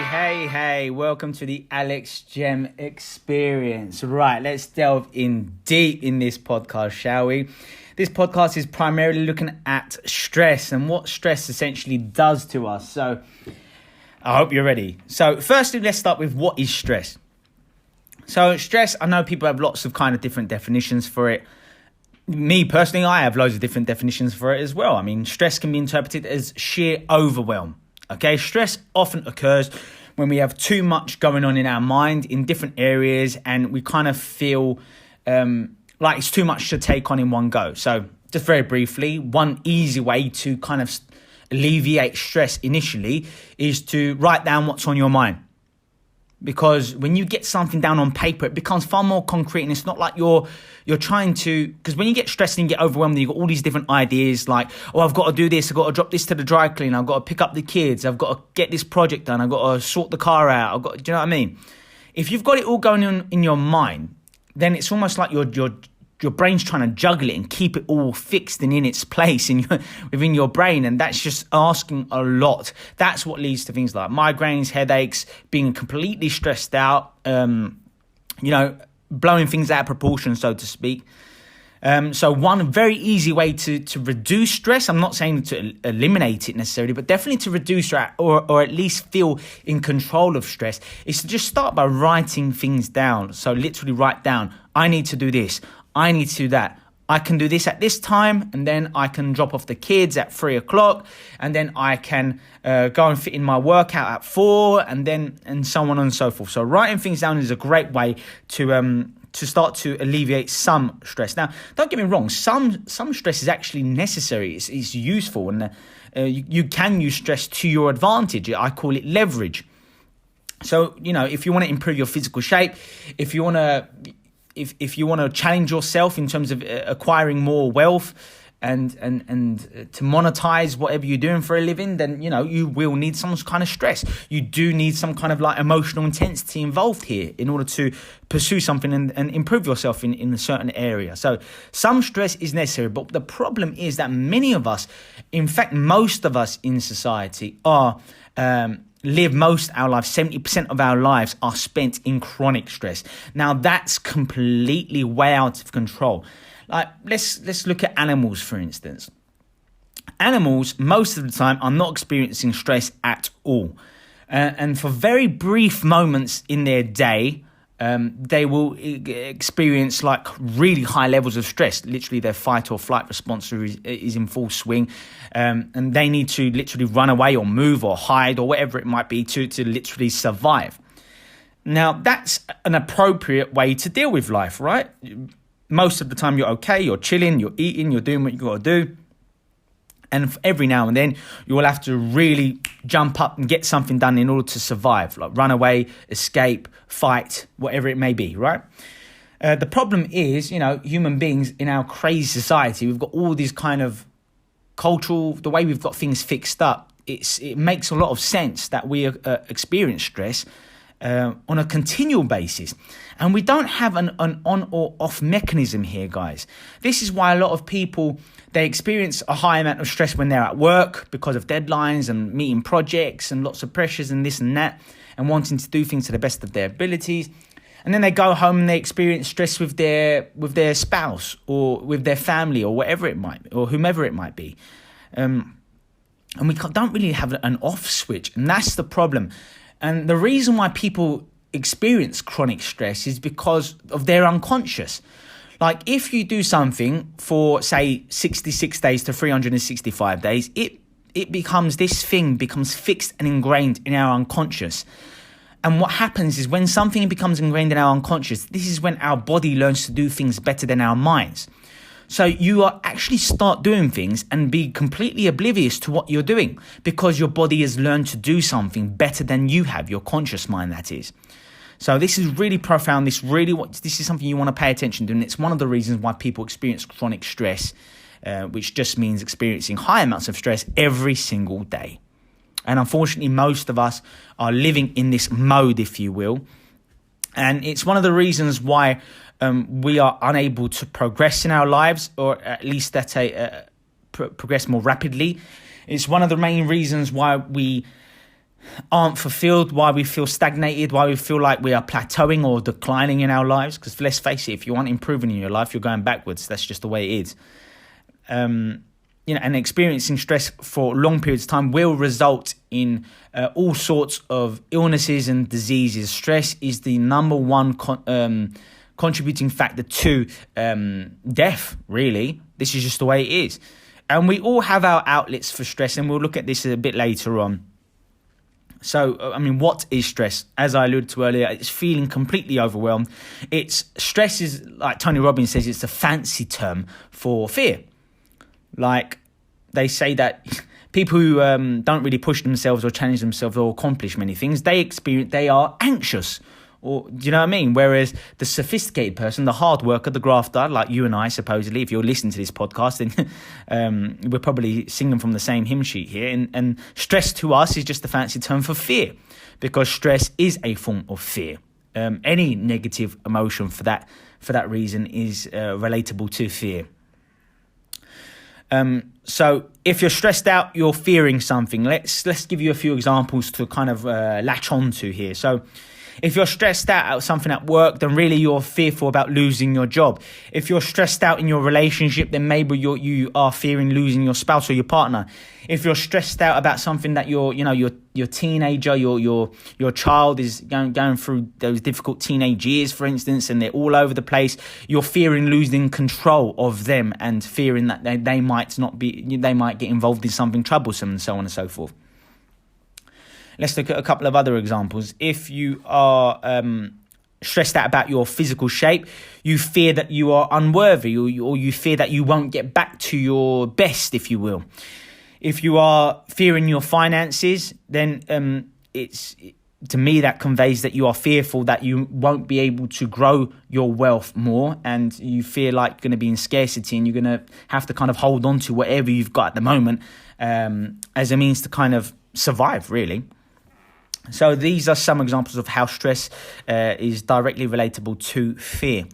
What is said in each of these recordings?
Hey, welcome to the Alex Gem Experience. Right, let's delve in deep in this podcast, shall we? This podcast is primarily looking at stress and what stress essentially does to us. So I hope you're ready. So firstly, let's start with what is stress. So stress, I know people have lots of kind of different definitions for it. Me personally, I have loads of different definitions for it as well. I mean, stress can be interpreted as sheer overwhelm. Okay, stress often occurs when we have too much going on in our mind in different areas and we kind of feel like it's too much to take on in one go. So just very briefly, one easy way to kind of alleviate stress initially is to write down what's on your mind. Because when you get something down on paper, it becomes far more concrete, and it's not like you're trying to, because when you get stressed and you get overwhelmed, you've got all these different ideas like, oh, I've got to do this, I've got to drop this to the dry cleaner, I've got to pick up the kids, I've got to get this project done, I've got to sort the car out, do you know what I mean? If you've got it all going on in your mind, then it's almost like your brain's trying to juggle it and keep it all fixed and in its place within your brain. And that's just asking a lot. That's what leads to things like migraines, headaches, being completely stressed out, blowing things out of proportion, so to speak. So one very easy way to reduce stress, I'm not saying to eliminate it necessarily, but definitely to reduce or at least feel in control of stress, is to just start by writing things down. So literally write down, I need to do this, I need to do that. I can do this at this time, and then I can drop off the kids at 3:00, and then I can go and fit in my workout at 4, and so on and so forth. So writing things down is a great way to start to alleviate some stress. Now, don't get me wrong, some stress is actually necessary. It's useful, and you can use stress to your advantage. I call it leverage. So, if you want to improve your physical shape, if you want to challenge yourself in terms of acquiring more wealth and to monetize whatever you're doing for a living, then, you will need some kind of stress. You do need some kind of like emotional intensity involved here in order to pursue something and improve yourself in a certain area. So some stress is necessary, but the problem is that many of us, in fact, most of us in society live most of our lives, 70% of our lives are spent in chronic stress. Now, that's completely way out of control. Like, let's look at animals, for instance. Animals, most of the time, are not experiencing stress at all. And for very brief moments in their day, they will experience like really high levels of stress. Literally, their fight or flight response is in full swing. And they need to literally run away or move or hide or whatever it might be to literally survive. Now, that's an appropriate way to deal with life, right? Most of the time, you're okay, you're chilling, you're eating, you're doing what you got to do. And every now and then, you will have to really jump up and get something done in order to survive, like run away, escape, fight, whatever it may be, right? The problem is, human beings in our crazy society, we've got all these kind of cultural, the way we've got things fixed up, it makes a lot of sense that we experience stress on a continual basis. And we don't have an on or off mechanism here, guys. This is why a lot of people, they experience a high amount of stress when they're at work because of deadlines and meeting projects and lots of pressures and this and that, and wanting to do things to the best of their abilities. And then they go home and they experience stress with their spouse or with their family or whatever it might be, or whomever it might be. And we don't really have an off switch, and that's the problem. And the reason why people experience chronic stress is because of their unconscious. Like, if you do something for, say, 66 days to 365 days, it becomes fixed and ingrained in our unconscious. And what happens is when something becomes ingrained in our unconscious, this is when our body learns to do things better than our minds. So you are actually start doing things and be completely oblivious to what you're doing because your body has learned to do something better than you have, your conscious mind, that is. So this is really profound. This is something you want to pay attention to. And it's one of the reasons why people experience chronic stress, which just means experiencing high amounts of stress every single day. And unfortunately, most of us are living in this mode, if you will. And it's one of the reasons why we are unable to progress in our lives, or at least progress more rapidly. It's one of the main reasons why we aren't fulfilled, why we feel stagnated, why we feel like we are plateauing or declining in our lives. Because let's face it, if you aren't improving in your life, you're going backwards. That's just the way it is. And experiencing stress for long periods of time will result in all sorts of illnesses and diseases. Stress is the number one contributing factor to death, really. This is just the way it is. And we all have our outlets for stress, and we'll look at this a bit later on. So, what is stress? As I alluded to earlier, it's feeling completely overwhelmed. Stress is, like Tony Robbins says, it's a fancy term for fear. Like, they say that people who don't really push themselves or challenge themselves or accomplish many things, they are anxious. Or, do you know what I mean? Whereas the sophisticated person, the hard worker, the grafter, like you and I, supposedly, if you're listening to this podcast, then we're probably singing from the same hymn sheet here. And stress to us is just a fancy term for fear, because stress is a form of fear. Any negative emotion for that reason is relatable to fear. So if you're stressed out, you're fearing something. Let's give you a few examples to kind of latch onto here. So if you're stressed out about something at work, then really you're fearful about losing your job. If you're stressed out in your relationship, then maybe you are fearing losing your spouse or your partner. If you're stressed out about something that your teenager, your child is going through those difficult teenage years, for instance, and they're all over the place, you're fearing losing control of them and fearing that they might get involved in something troublesome and so on and so forth. Let's look at a couple of other examples. If you are stressed out about your physical shape, you fear that you are unworthy, or you fear that you won't get back to your best, if you will. If you are fearing your finances, then to me that conveys that you are fearful that you won't be able to grow your wealth more, and you feel like you're going to be in scarcity and you're going to have to kind of hold on to whatever you've got at the moment as a means to kind of survive, really. So these are some examples of how stress is directly relatable to fear.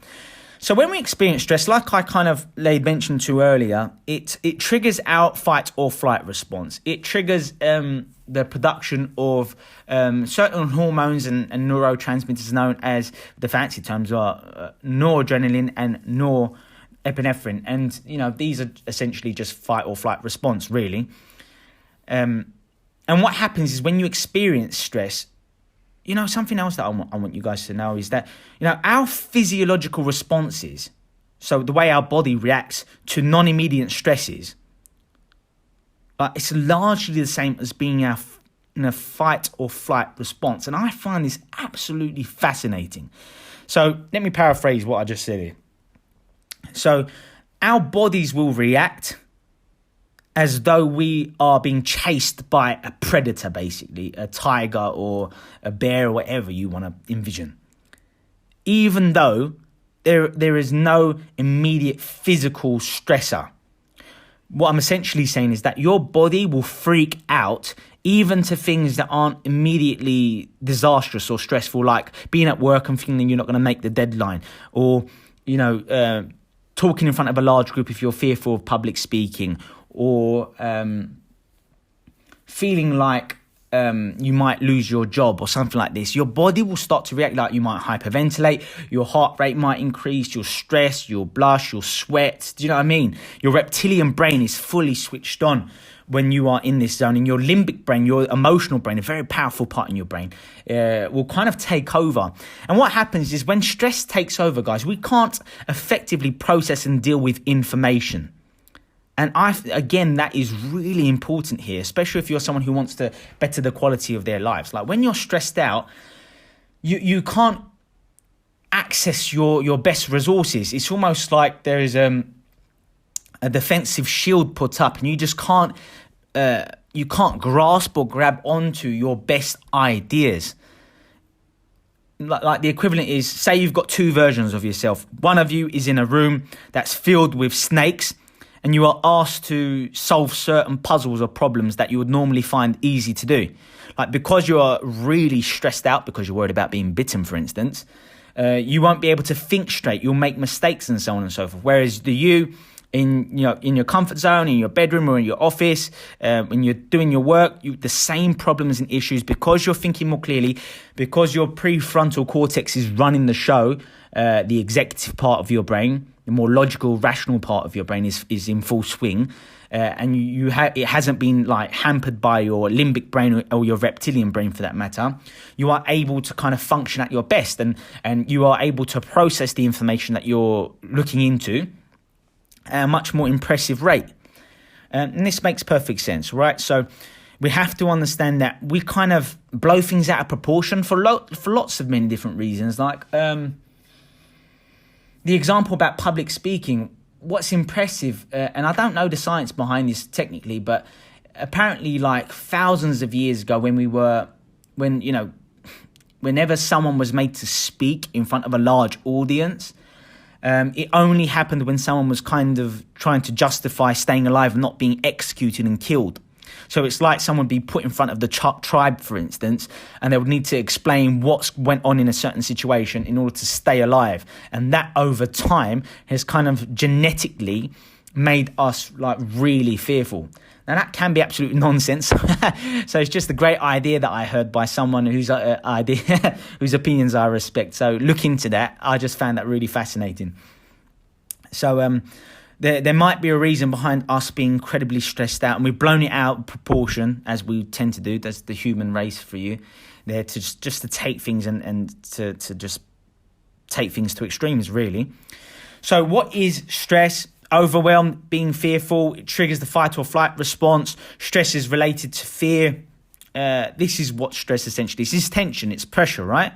So when we experience stress, like I kind of mentioned to earlier, it triggers our fight or flight response. It triggers the production of certain hormones and neurotransmitters known as, the fancy terms are noradrenaline and norepinephrine. And, these are essentially just fight or flight response, really. And what happens is when you experience stress, something else that I want you guys to know is that, our physiological responses, so the way our body reacts to non-immediate stresses, it's largely the same as being in a fight or flight response. And I find this absolutely fascinating. So let me paraphrase what I just said here. So our bodies will react as though we are being chased by a predator, basically, a tiger or a bear or whatever you want to envision. Even though there is no immediate physical stressor. What I'm essentially saying is that your body will freak out even to things that aren't immediately disastrous or stressful, like being at work and feeling you're not going to make the deadline, or, talking in front of a large group if you're fearful of public speaking, or feeling like you might lose your job or something like this. Your body will start to react like you might hyperventilate, your heart rate might increase, you'll stress, you'll blush, you'll sweat. Do you know what I mean? Your reptilian brain is fully switched on when you are in this zone, and your limbic brain, your emotional brain, a very powerful part in your brain, will kind of take over. And what happens is when stress takes over, guys, we can't effectively process and deal with information. And again, that is really important here, especially if you're someone who wants to better the quality of their lives. Like when you're stressed out, you can't access your best resources. It's almost like there is a defensive shield put up, and you just can't grasp or grab onto your best ideas. Like the equivalent is, say you've got two versions of yourself. One of you is in a room that's filled with snakes, and you are asked to solve certain puzzles or problems that you would normally find easy to do. Like because you are really stressed out because you're worried about being bitten, for instance, you won't be able to think straight. You'll make mistakes and so on and so forth. Whereas the you in your comfort zone, in your bedroom or in your office, when you're doing your work, the same problems and issues, because you're thinking more clearly, because your prefrontal cortex is running the show, the executive part of your brain, the more logical, rational part of your brain is in full swing, and it hasn't been like hampered by your limbic brain or your reptilian brain for that matter. You are able to kind of function at your best, and you are able to process the information that you're looking into at a much more impressive rate. And this makes perfect sense, right? So we have to understand that we kind of blow things out of proportion for lots of many different reasons. Like the example about public speaking, what's impressive, and I don't know the science behind this technically, but apparently like thousands of years ago whenever someone was made to speak in front of a large audience, it only happened when someone was kind of trying to justify staying alive and not being executed and killed. So it's like someone would be put in front of the tribe, for instance, and they would need to explain what went on in a certain situation in order to stay alive. And that over time has kind of genetically made us like really fearful. Now that can be absolute nonsense. So it's just a great idea that I heard by someone whose whose opinions I respect. So look into that. I just found that really fascinating. So there might be a reason behind us being incredibly stressed out, and we've blown it out of proportion, as we tend to do. That's the human race for you. There to just to take things and to just take things to extremes, really. So what is stress? Overwhelmed, being fearful, it triggers the fight or flight response. Stress is related to fear. This is what stress essentially is. It's tension, it's pressure, right?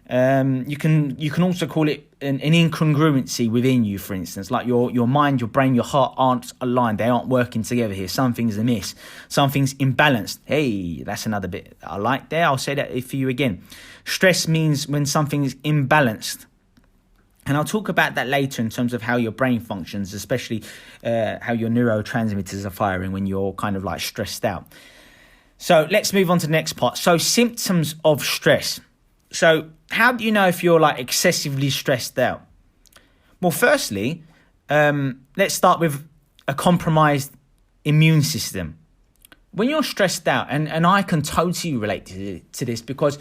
You can also call it an incongruency within you, for instance, like your mind, your brain, your heart aren't aligned. They aren't working together here. Something's amiss. Something's imbalanced. Hey, that's another bit I like there. I'll say that for you again. Stress means when something is imbalanced. And I'll talk about that later in terms of how your brain functions, especially how your neurotransmitters are firing when you're kind of like stressed out. So let's move on to the next part. So symptoms of stress. So how do you know if you're like excessively stressed out? Well, firstly, let's start with a compromised immune system. When you're stressed out, and I can totally relate to this because,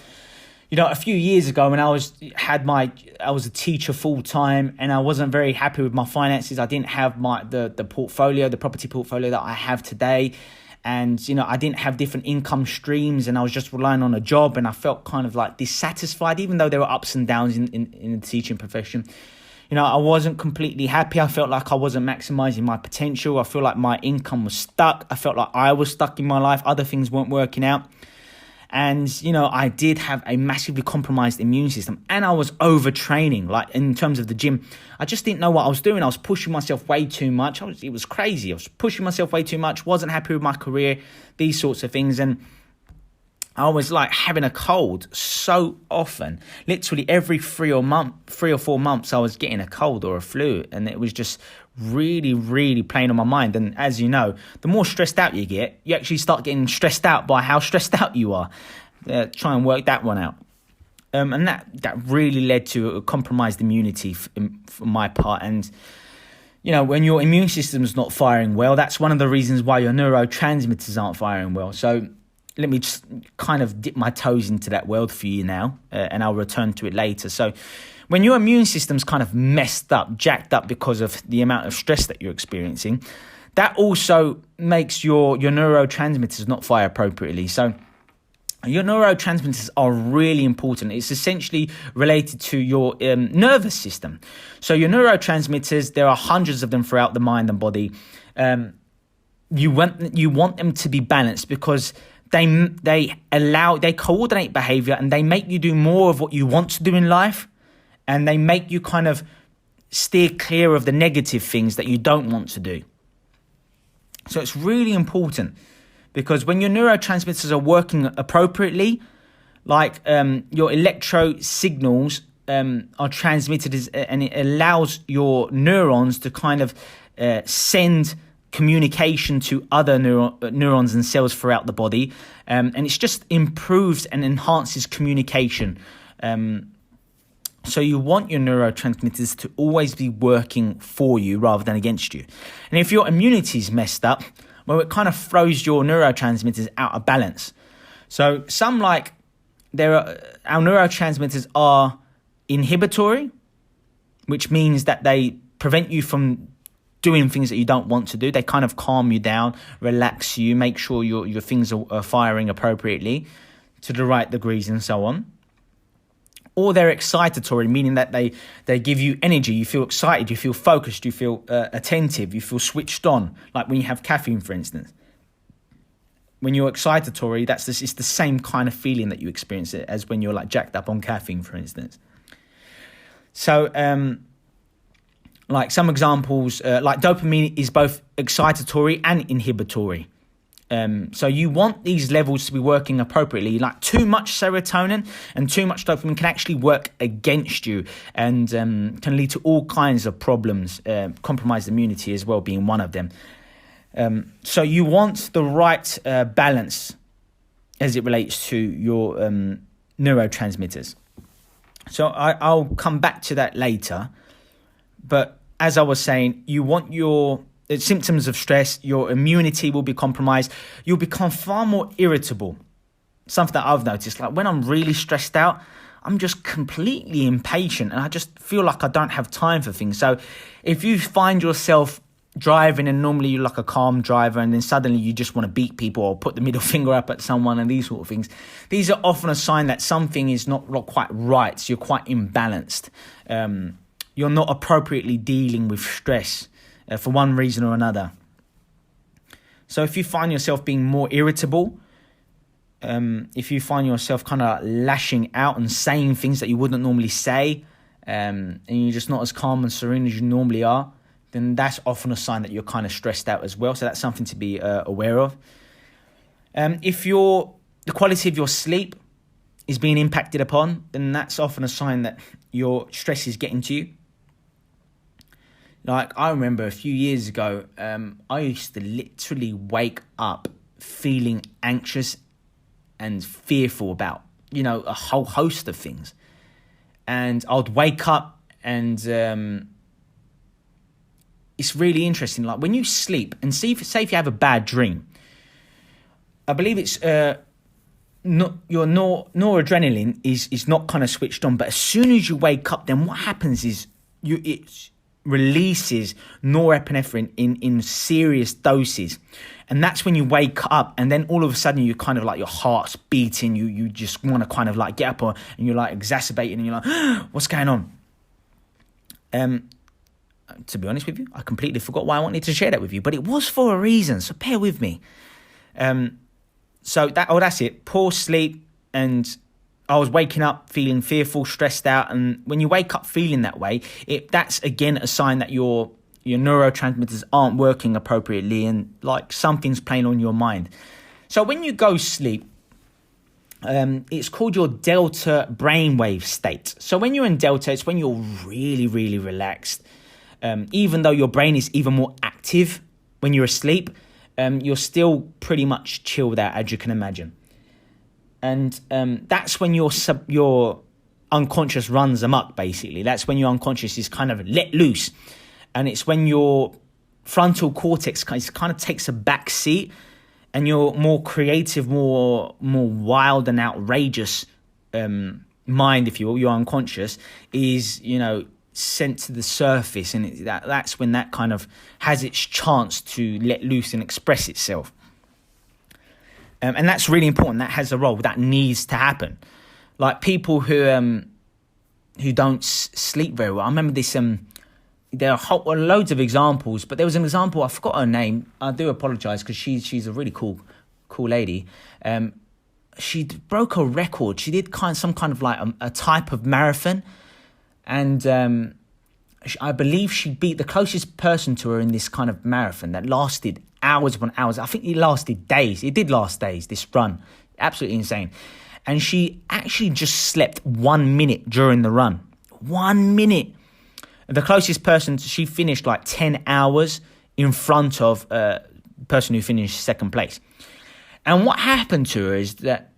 you know, a few years ago when I was a teacher full time and I wasn't very happy with my finances. I didn't have the property portfolio that I have today. And, you know, I didn't have different income streams and I was just relying on a job, and I felt kind of like dissatisfied, even though there were ups and downs in the teaching profession. You know, I wasn't completely happy. I felt like I wasn't maximizing my potential. I feel like my income was stuck. I felt like I was stuck in my life. Other things weren't working out. And, you know, I did have a massively compromised immune system, and I was overtraining, like in terms of the gym. I just didn't know what I was doing. I was pushing myself way too much. It was crazy. I was pushing myself way too much, wasn't happy with my career, these sorts of things. And I was like having a cold so often. Literally every 3 or 4 months, I was getting a cold or a flu, and it was just really, really playing on my mind. And as you know, the more stressed out you get, you actually start getting stressed out by how stressed out you are. Try and work that one out. And that really led to a compromised immunity for my part. And, you know, when your immune system's not firing well, that's one of the reasons why your neurotransmitters aren't firing well. So let me just kind of dip my toes into that world for you now, and I'll return to it later. So when your immune system's kind of messed up, jacked up because of the amount of stress that you're experiencing, that also makes your neurotransmitters not fire appropriately. So your neurotransmitters are really important. It's essentially related to your nervous system. So your neurotransmitters, there are hundreds of them throughout the mind and body. You want them to be balanced because they coordinate behavior, and they make you do more of what you want to do in life, and they make you kind of steer clear of the negative things that you don't want to do. So it's really important, because when your neurotransmitters are working appropriately, like your electro signals are transmitted, and it allows your neurons to kind of send communication to other neurons and cells throughout the body, and it's just improves and enhances communication. So you want your neurotransmitters to always be working for you rather than against you. And if your immunity is messed up, well, it kind of throws your neurotransmitters out of balance. So our neurotransmitters are inhibitory, which means that they prevent you from doing things that you don't want to do. They kind of calm you down, relax you, make sure your things are firing appropriately to the right degrees and so on. Or they're excitatory, meaning that they give you energy. You feel excited, you feel focused, you feel attentive, you feel switched on, like when you have caffeine, for instance. When you're excitatory, it's the same kind of feeling that you experience it as when you're like jacked up on caffeine, for instance. So, like some examples, like dopamine is both excitatory and inhibitory. So you want these levels to be working appropriately. Like too much serotonin and too much dopamine can actually work against you and can lead to all kinds of problems, compromised immunity as well being one of them. So you want the right balance as it relates to your neurotransmitters. So I'll come back to that later. But as I was saying, you want your symptoms of stress, your immunity will be compromised. You'll become far more irritable. Something that I've noticed, like when I'm really stressed out, I'm just completely impatient and I just feel like I don't have time for things. So if you find yourself driving and normally you're like a calm driver and then suddenly you just want to beat people or put the middle finger up at someone and these sort of things, these are often a sign that something is not quite right. So you're quite imbalanced. You're not appropriately dealing with stress for one reason or another. So if you find yourself being more irritable, if you find yourself kind of lashing out and saying things that you wouldn't normally say, and you're just not as calm and serene as you normally are, then that's often a sign that you're kind of stressed out as well. So that's something to be aware of. If the quality of your sleep is being impacted upon, then that's often a sign that your stress is getting to you. Like I remember a few years ago, I used to literally wake up feeling anxious and fearful about, a whole host of things. And I'd wake up and it's really interesting. Like when you sleep and say if you have a bad dream, I believe it's your noradrenaline is not kind of switched on. But as soon as you wake up, then what happens is it releases norepinephrine in serious doses. And that's when you wake up and then all of a sudden you kind of like your heart's beating. You just want to kind of like get up and you're like exacerbating and you're like, what's going on? To be honest with you, I completely forgot why I wanted to share that with you, but it was for a reason, so bear with me. So that's it. Poor sleep, and I was waking up feeling fearful, stressed out, and when you wake up feeling that way, that's again a sign that your neurotransmitters aren't working appropriately and like something's playing on your mind. So when you go sleep, it's called your delta brainwave state. So when you're in delta, it's when you're really, really relaxed. Even though your brain is even more active when you're asleep, you're still pretty much chilled out, as you can imagine. And that's when your unconscious runs amok, basically. That's when your unconscious is kind of let loose. And it's when your frontal cortex kind of takes a back seat and your more creative, more wild and outrageous mind, if you will, your unconscious, is, sent to the surface, and that's when that kind of has its chance to let loose and express itself. And that's really important. That has a role. That needs to happen. Like people who don't sleep very well. I remember this. There are loads of examples, but there was an example. I forgot her name. I do apologize because she's a really cool lady. She broke a record. She did some kind of like a type of marathon. And I believe she beat the closest person to her in this kind of marathon that lasted hours upon hours. I think it lasted days. It did last days, this run. Absolutely insane. And she actually just slept 1 minute during the run. 1 minute. The closest person, she finished like 10 hours in front of the person who finished second place. And what happened to her is that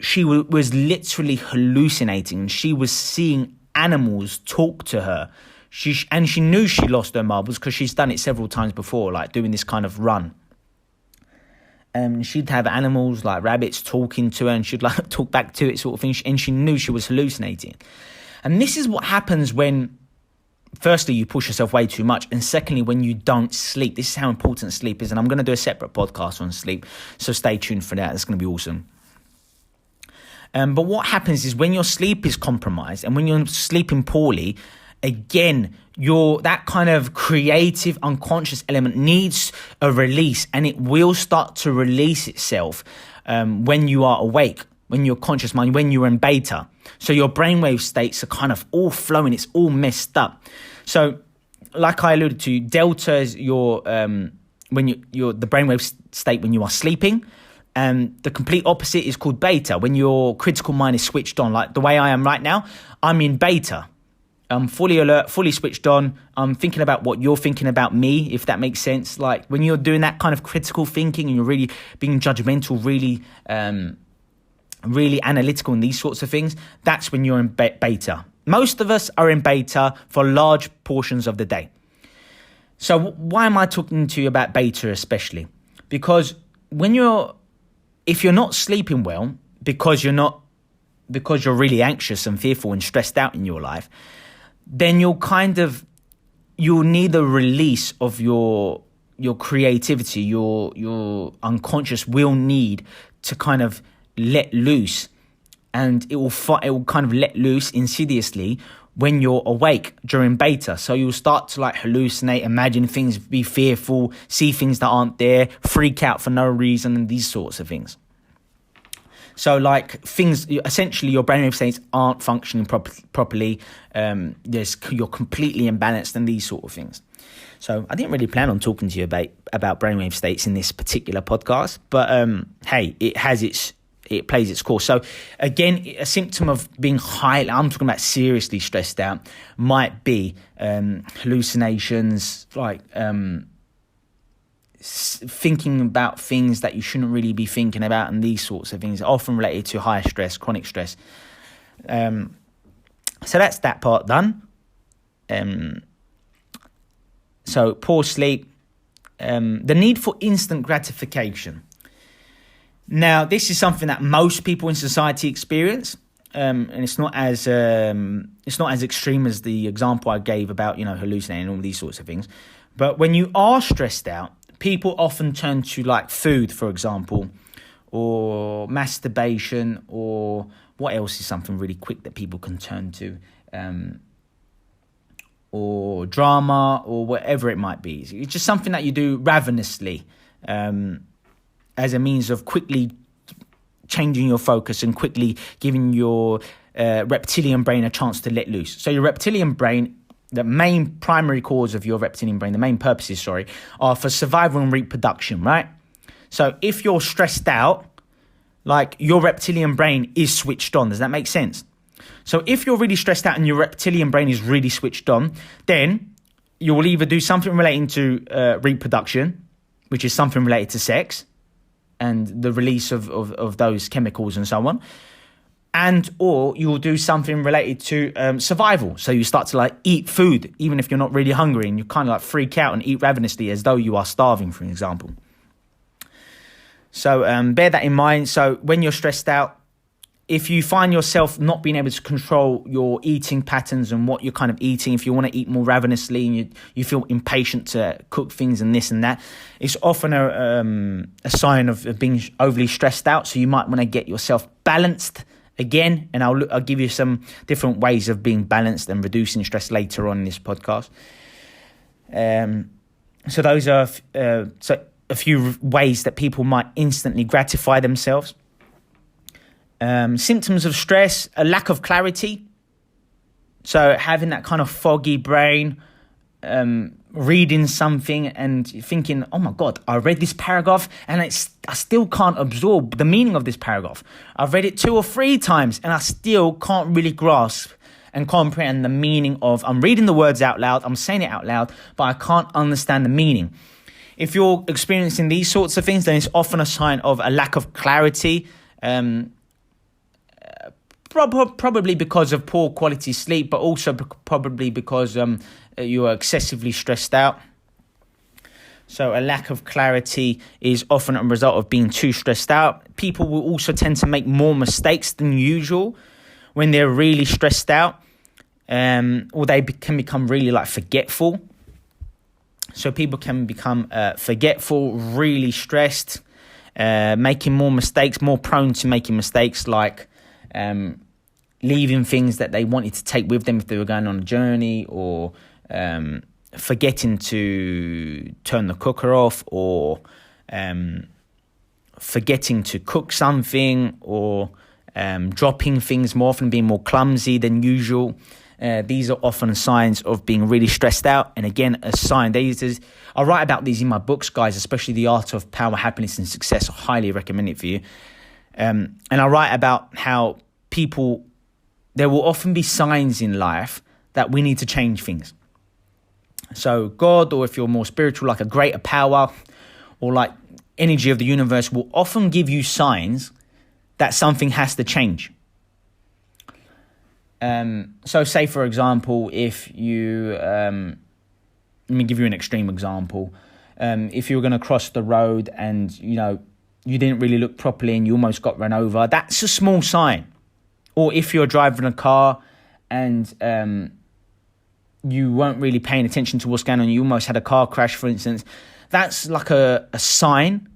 she was literally hallucinating. She was seeing animals talk to her. She knew she lost her marbles because she's done it several times before, like doing this kind of run. She'd have animals like rabbits talking to her, and she'd like talk back to it, sort of thing. And she knew she was hallucinating. And this is what happens when, firstly, you push yourself way too much, and secondly, when you don't sleep. This is how important sleep is, and I'm going to do a separate podcast on sleep, so stay tuned for that. It's going to be awesome. But what happens is when your sleep is compromised and when you're sleeping poorly, again, that kind of creative unconscious element needs a release, and it will start to release itself when you are awake, when you're conscious mind, when you're in beta. So your brainwave states are kind of all flowing, it's all messed up. So like I alluded to, delta is your the brainwave state when you are sleeping. The complete opposite is called beta, when your critical mind is switched on. Like the way I am right now, I'm in beta. I'm fully alert, fully switched on. I'm thinking about what you're thinking about me, if that makes sense. Like when you're doing that kind of critical thinking and you're really being judgmental, really analytical and these sorts of things, that's when you're in beta. Most of us are in beta for large portions of the day. So why am I talking to you about beta especially? Because if you're not sleeping well, because you're really anxious and fearful and stressed out in your life, then you'll need a release of your creativity, your unconscious will need to kind of let loose, and it will kind of let loose insidiously when you're awake during beta. So you'll start to like hallucinate, imagine things, be fearful, see things that aren't there, freak out for no reason, and these sorts of things. So like things, essentially your brainwave states aren't functioning properly. You're completely imbalanced and these sort of things. So I didn't really plan on talking to you about brainwave states in this particular podcast, but hey, it plays its course. So again, a symptom of being I'm talking about seriously stressed out, might be hallucinations, like thinking about things that you shouldn't really be thinking about, and these sorts of things, often related to high stress, chronic stress. So that's that part done. So poor sleep, the need for instant gratification. Now, this is something that most people in society experience, and it's not as extreme as the example I gave about hallucinating and all these sorts of things. But when you are stressed out, people often turn to like food, for example, or masturbation, or what else is something really quick that people can turn to, or drama, or whatever it might be. It's just something that you do ravenously, as a means of quickly changing your focus and quickly giving your reptilian brain a chance to let loose. So your reptilian brain, the main primary cause of your reptilian brain, the main purposes, are for survival and reproduction, right? So if you're stressed out, like your reptilian brain is switched on. Does that make sense? So if you're really stressed out and your reptilian brain is really switched on, then you will either do something relating to reproduction, which is something related to sex and the release of those chemicals and so on, or you will do something related to survival. So you start to like eat food, even if you're not really hungry, and you kind of like freak out and eat ravenously as though you are starving, for example. So bear that in mind. So when you're stressed out, if you find yourself not being able to control your eating patterns and what you're kind of eating, if you want to eat more ravenously and you feel impatient to cook things and this and that, it's often a sign of being overly stressed out. So you might want to get yourself balanced again, and I'll give you some different ways of being balanced and reducing stress later on in this podcast. So those are a few ways that people might instantly gratify themselves. Symptoms of stress: a lack of clarity. So having that kind of foggy brain, reading something and thinking, oh my God, I read this paragraph and I still can't absorb the meaning of this paragraph. I've read it 2 or 3 times and I still can't really grasp and comprehend the meaning of, I'm reading the words out loud, I'm saying it out loud, but I can't understand the meaning. If you're experiencing these sorts of things, then it's often a sign of a lack of clarity, probably because of poor quality sleep, but also probably because you are excessively stressed out. So a lack of clarity is often a result of being too stressed out. People will also tend to make more mistakes than usual when they're really stressed out, or they can become really forgetful. So people can become forgetful, really stressed, making more mistakes, more prone to making mistakes, like leaving things that they wanted to take with them if they were going on a journey, or forgetting to turn the cooker off, or forgetting to cook something, or dropping things more often, being more clumsy than usual. These are often signs of being really stressed out. And again, a sign. I write about these in my books, guys, especially The Art of Power, Happiness and Success. I highly recommend it for you. And I write about how there will often be signs in life that we need to change things. So God, or if you're more spiritual, like a greater power or like energy of the universe, will often give you signs that something has to change. So say, for example, if you, let me give you an extreme example. If you were going to cross the road and, you didn't really look properly and you almost got run over, that's a small sign. Or if you're driving a car and you weren't really paying attention to what's going on, you almost had a car crash, for instance, that's like a sign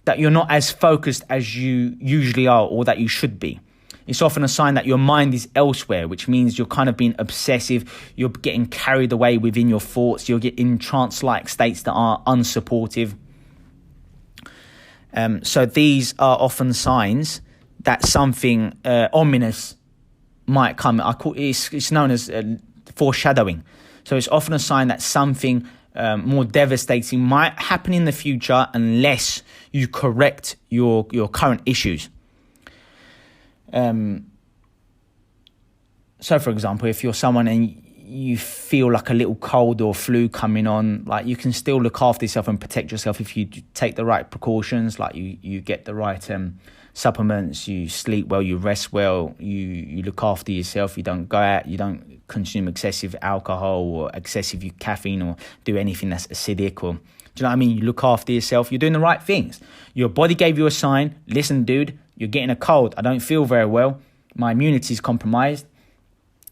that you're not as focused as you usually are, or that you should be. It's often a sign that your mind is elsewhere, which means you're kind of being obsessive, you're getting carried away within your thoughts, you'll get in trance-like states that are unsupportive. So these are often signs that something ominous might come. It's known as foreshadowing. So it's often a sign that something more devastating might happen in the future unless you correct your current issues. So for example, if you're someone and you feel like a little cold or flu coming on, like, you can still look after yourself and protect yourself if you take the right precautions, like you get the right supplements, you sleep well, you rest well, you look after yourself, you don't go out, you don't consume excessive alcohol or excessive caffeine or do anything that's acidic, or, do you know what I mean? You look after yourself, you're doing the right things. Your body gave you a sign. Listen, dude, you're getting a cold. I don't feel very well. My immunity is compromised.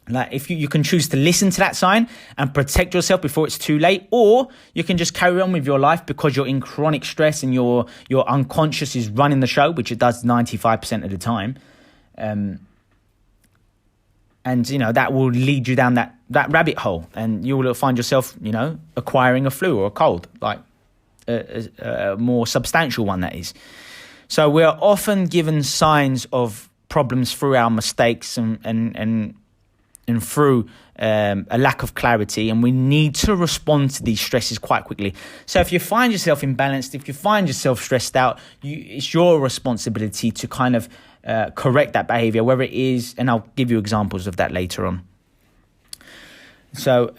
Like, if you can choose to listen to that sign and protect yourself before it's too late, or you can just carry on with your life because you're in chronic stress and your unconscious is running the show, which it does 95% of the time. And that will lead you down that rabbit hole, and you will find yourself, acquiring a flu or a cold, like a more substantial one, that is. So we're often given signs of problems through our mistakes and through a lack of clarity, and we need to respond to these stresses quite quickly. So if you find yourself imbalanced, if you find yourself stressed out, it's your responsibility to kind of correct that behavior, whether it is, and I'll give you examples of that later on. So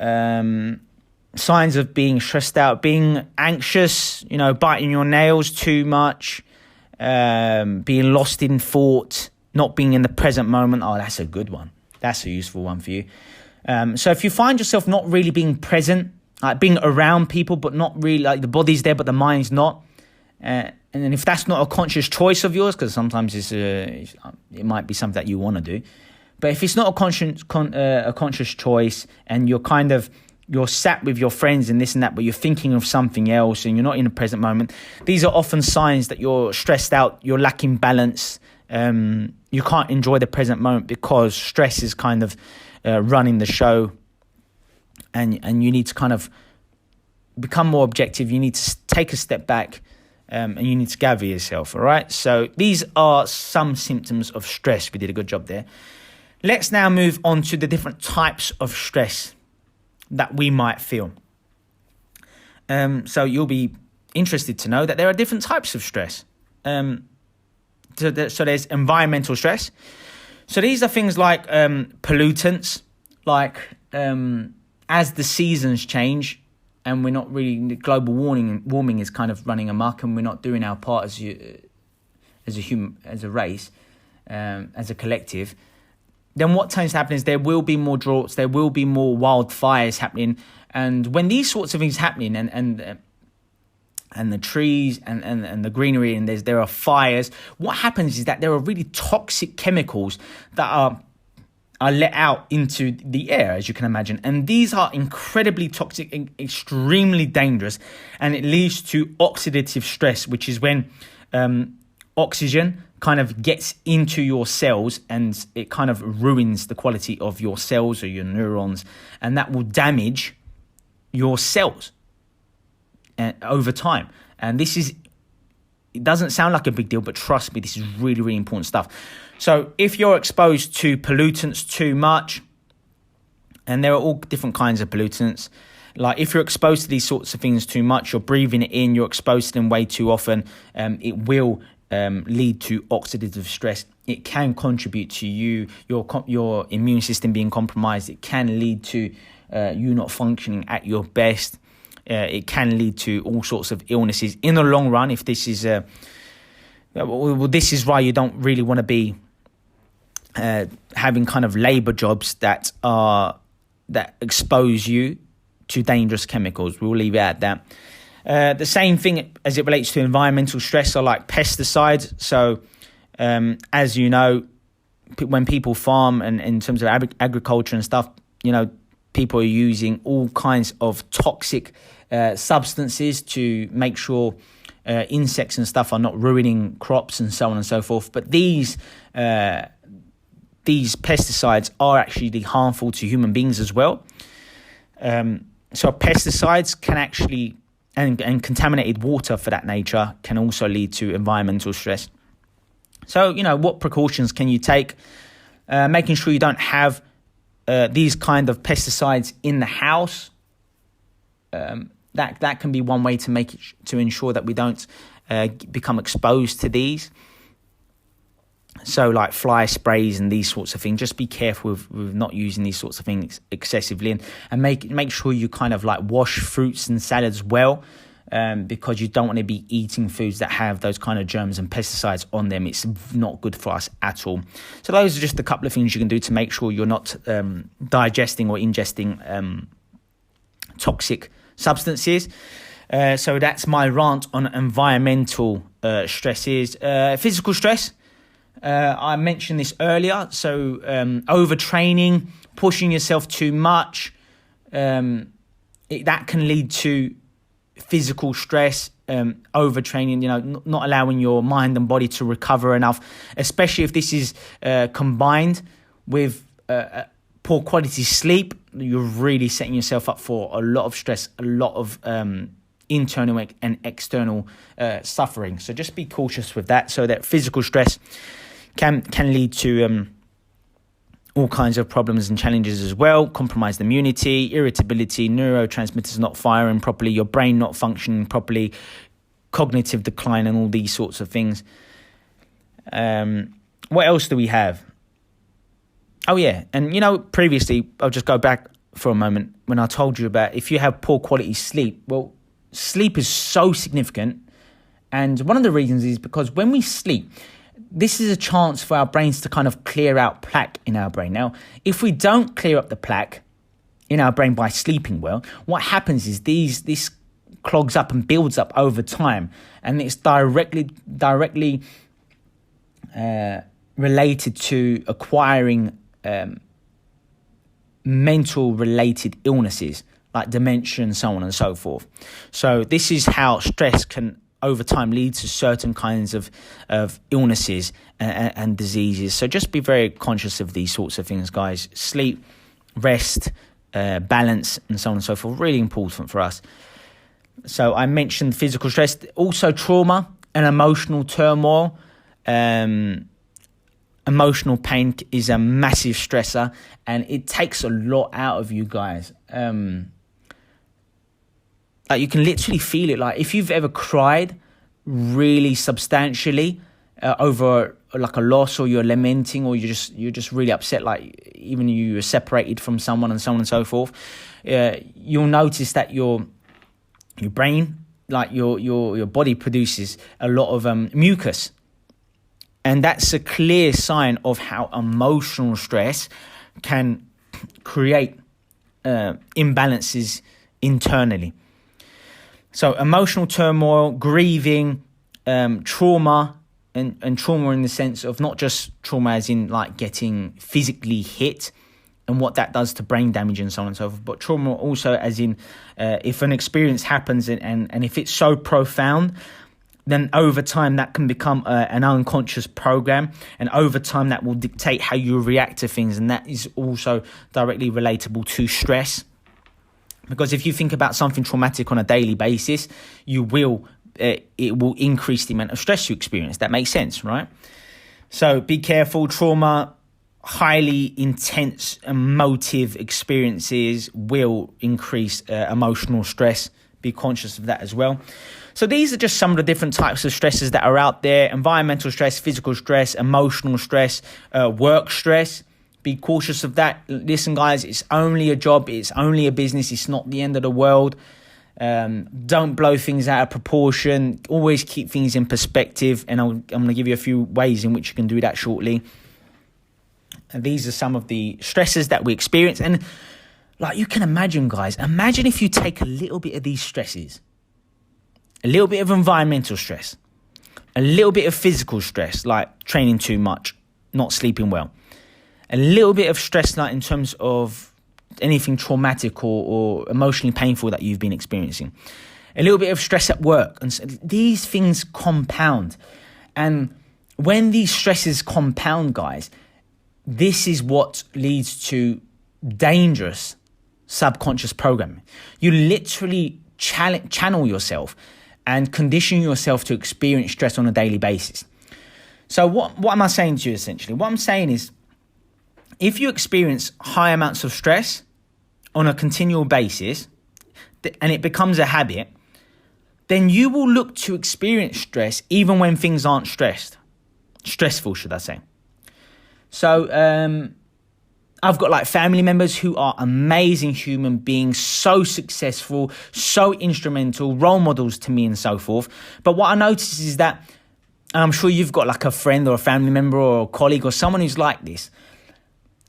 signs of being stressed out: being anxious, biting your nails too much, being lost in thought, not being in the present moment. Oh, that's a good one. That's a useful one for you. So if you find yourself not really being present, like being around people, but not really, like the body's there, but the mind's not. And then if that's not a conscious choice of yours, because sometimes it might be something that you want to do. But if it's not a conscious choice, and you're sat with your friends and this and that, but you're thinking of something else and you're not in the present moment, these are often signs that you're stressed out, you're lacking balance. You can't enjoy the present moment because stress is kind of running the show, and you need to kind of become more objective. You need to take a step back, and you need to gather yourself, all right? So these are some symptoms of stress. We did a good job there. Let's now move on to the different types of stress that we might feel. So you'll be interested to know that there are different types of stress. So there's environmental stress. So these are things like pollutants, like as the seasons change and we're not really, global warming is kind of running amok, and we're not doing our part as a human, as a race, as a collective. then what tends to happen is there will be more droughts, there will be more wildfires happening. And when these sorts of things happening and the trees and the greenery and there are fires, what happens is that there are really toxic chemicals that are let out into the air, as you can imagine. And these are incredibly toxic and extremely dangerous. And it leads to oxidative stress, which is when oxygen kind of gets into your cells and it kind of ruins the quality of your cells or your neurons. And that will damage your cells over time. And it doesn't sound like a big deal, but trust me, this is really, really important stuff. So if you're exposed to pollutants too much, and there are all different kinds of pollutants, like if you're exposed to these sorts of things too much, you're breathing it in, you're exposed to them way too often, it will lead to oxidative stress. It can contribute to your immune system being compromised. It can lead to you not functioning at your best. It can lead to all sorts of illnesses in the long run. If this is this is why you don't really want to be having kind of labor jobs that expose you to dangerous chemicals. We'll leave it at that. The same thing as it relates to environmental stress are like pesticides. So as you know, when people farm and in terms of agriculture and stuff, people are using all kinds of toxic substances to make sure insects and stuff are not ruining crops and so on and so forth. But these pesticides are actually harmful to human beings as well. So pesticides can actually, and contaminated water for that nature, can also lead to environmental stress. So, what precautions can you take? Making sure you don't have these kind of pesticides in the house. That can be one way to ensure that we don't become exposed to these. So like fly sprays and these sorts of things, just be careful with not using these sorts of things excessively, and make sure you kind of like wash fruits and salads well, because you don't want to be eating foods that have those kind of germs and pesticides on them. It's not good for us at all. So those are just a couple of things you can do to make sure you're not digesting or ingesting toxic substances. So that's my rant on environmental stresses. Physical stress, I mentioned this earlier. So overtraining, pushing yourself too much, that can lead to physical stress. Overtraining, not allowing your mind and body to recover enough, especially if this is combined with poor quality sleep. You're really setting yourself up for a lot of stress, a lot of internal and external suffering. So just be cautious with that. So that physical stress can lead to all kinds of problems and challenges as well. Compromised immunity, irritability, neurotransmitters not firing properly, your brain not functioning properly, cognitive decline, and all these sorts of things. What else do we have? Oh yeah, and previously, I'll just go back for a moment when I told you about if you have poor quality sleep. Well, sleep is so significant, and one of the reasons is because when we sleep, this is a chance for our brains to kind of clear out plaque in our brain. Now, if we don't clear up the plaque in our brain by sleeping well, what happens is this clogs up and builds up over time, and it's directly related to acquiring mental related illnesses like dementia and so on and so forth. So this is how stress can over time lead to certain kinds of illnesses and diseases. So just be very conscious of these sorts of things, guys. Sleep, rest, balance, and so on and so forth. Really important for us. So I mentioned physical stress, also trauma and emotional turmoil. Emotional pain is a massive stressor, and it takes a lot out of you guys. Like you can literally feel it. Like if you've ever cried really substantially over like a loss, or you're lamenting, or you're just really upset, like even you were separated from someone and so on and so forth, you'll notice that your brain, like your body produces a lot of mucus. And that's a clear sign of how emotional stress can create imbalances internally. So emotional turmoil, grieving, trauma, and trauma in the sense of not just trauma as in like getting physically hit and what that does to brain damage and so on and so forth, but trauma also as in if an experience happens and if it's so profound, then over time that can become an unconscious program, and over time that will dictate how you react to things, and that is also directly relatable to stress. Because if you think about something traumatic on a daily basis, it will increase the amount of stress you experience. That makes sense, right? So be careful. Trauma, highly intense emotive experiences will increase emotional stress. Be conscious of that as well. So these are just some of the different types of stresses that are out there: environmental stress, physical stress, emotional stress, work stress. Be cautious of that. Listen, guys, it's only a job. It's only a business. It's not the end of the world. Don't blow things out of proportion. Always keep things in perspective. And I'm going to give you a few ways in which you can do that shortly. And these are some of the stresses that we experience. And like you can imagine, guys, imagine if you take a little bit of these stresses, a little bit of environmental stress, a little bit of physical stress, like training too much, not sleeping well, a little bit of stress, like in terms of anything traumatic or emotionally painful that you've been experiencing, a little bit of stress at work. And so these things compound. And when these stresses compound, guys, this is what leads to dangerous subconscious programming. You literally channel yourself and condition yourself to experience stress on a daily basis. So what am I saying to you essentially? What I'm saying is, if you experience high amounts of stress on a continual basis, and it becomes a habit, then you will look to experience stress even when things aren't stressful, should I say. So I've got like family members who are amazing human beings, so successful, so instrumental, role models to me and so forth. But what I notice is that, and I'm sure you've got like a friend or a family member or a colleague or someone who's like this,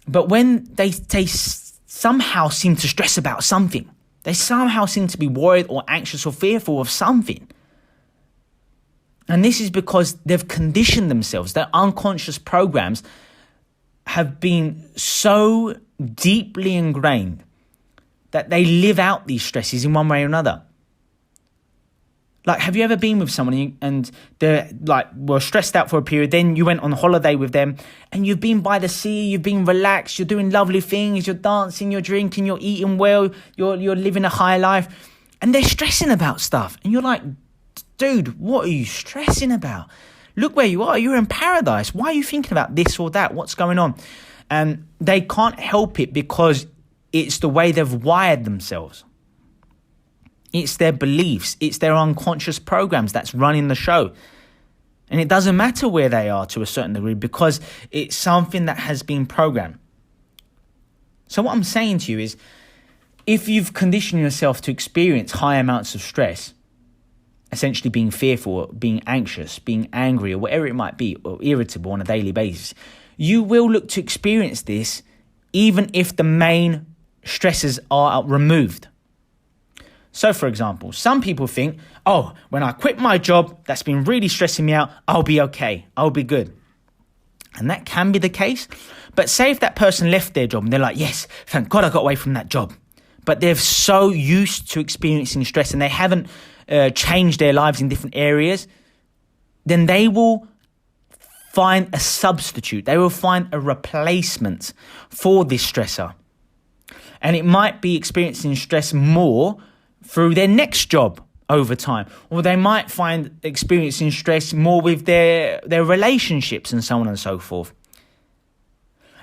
but when they somehow seem to stress about something, they somehow seem to be worried or anxious or fearful of something. And this is because they've conditioned themselves. Their unconscious programs have been so deeply ingrained that they live out these stresses in one way or another. Like, have you ever been with someone and they're like, were stressed out for a period, then you went on holiday with them and you've been by the sea, you've been relaxed, you're doing lovely things, you're dancing, you're drinking, you're eating well, you're living a high life, and they're stressing about stuff. And you're like, dude, what are you stressing about? Look where you are. You're in paradise. Why are you thinking about this or that? What's going on? And they can't help it because it's the way they've wired themselves. It's their beliefs. It's their unconscious programs that's running the show. And it doesn't matter where they are to a certain degree because it's something that has been programmed. So what I'm saying to you is, if you've conditioned yourself to experience high amounts of stress, essentially being fearful, being anxious, being angry, or whatever it might be, or irritable on a daily basis, you will look to experience this even if the main stresses are removed. So, for example, some people think, oh, when I quit my job, that's been really stressing me out, I'll be okay, I'll be good. And that can be the case. But say if that person left their job and they're like, yes, thank God I got away from that job. But they're so used to experiencing stress and they haven't changed their lives in different areas, then they will find a substitute. They will find a replacement for this stressor. And it might be experiencing stress more through their next job over time. Or they might find experiencing stress more with their relationships and so on and so forth.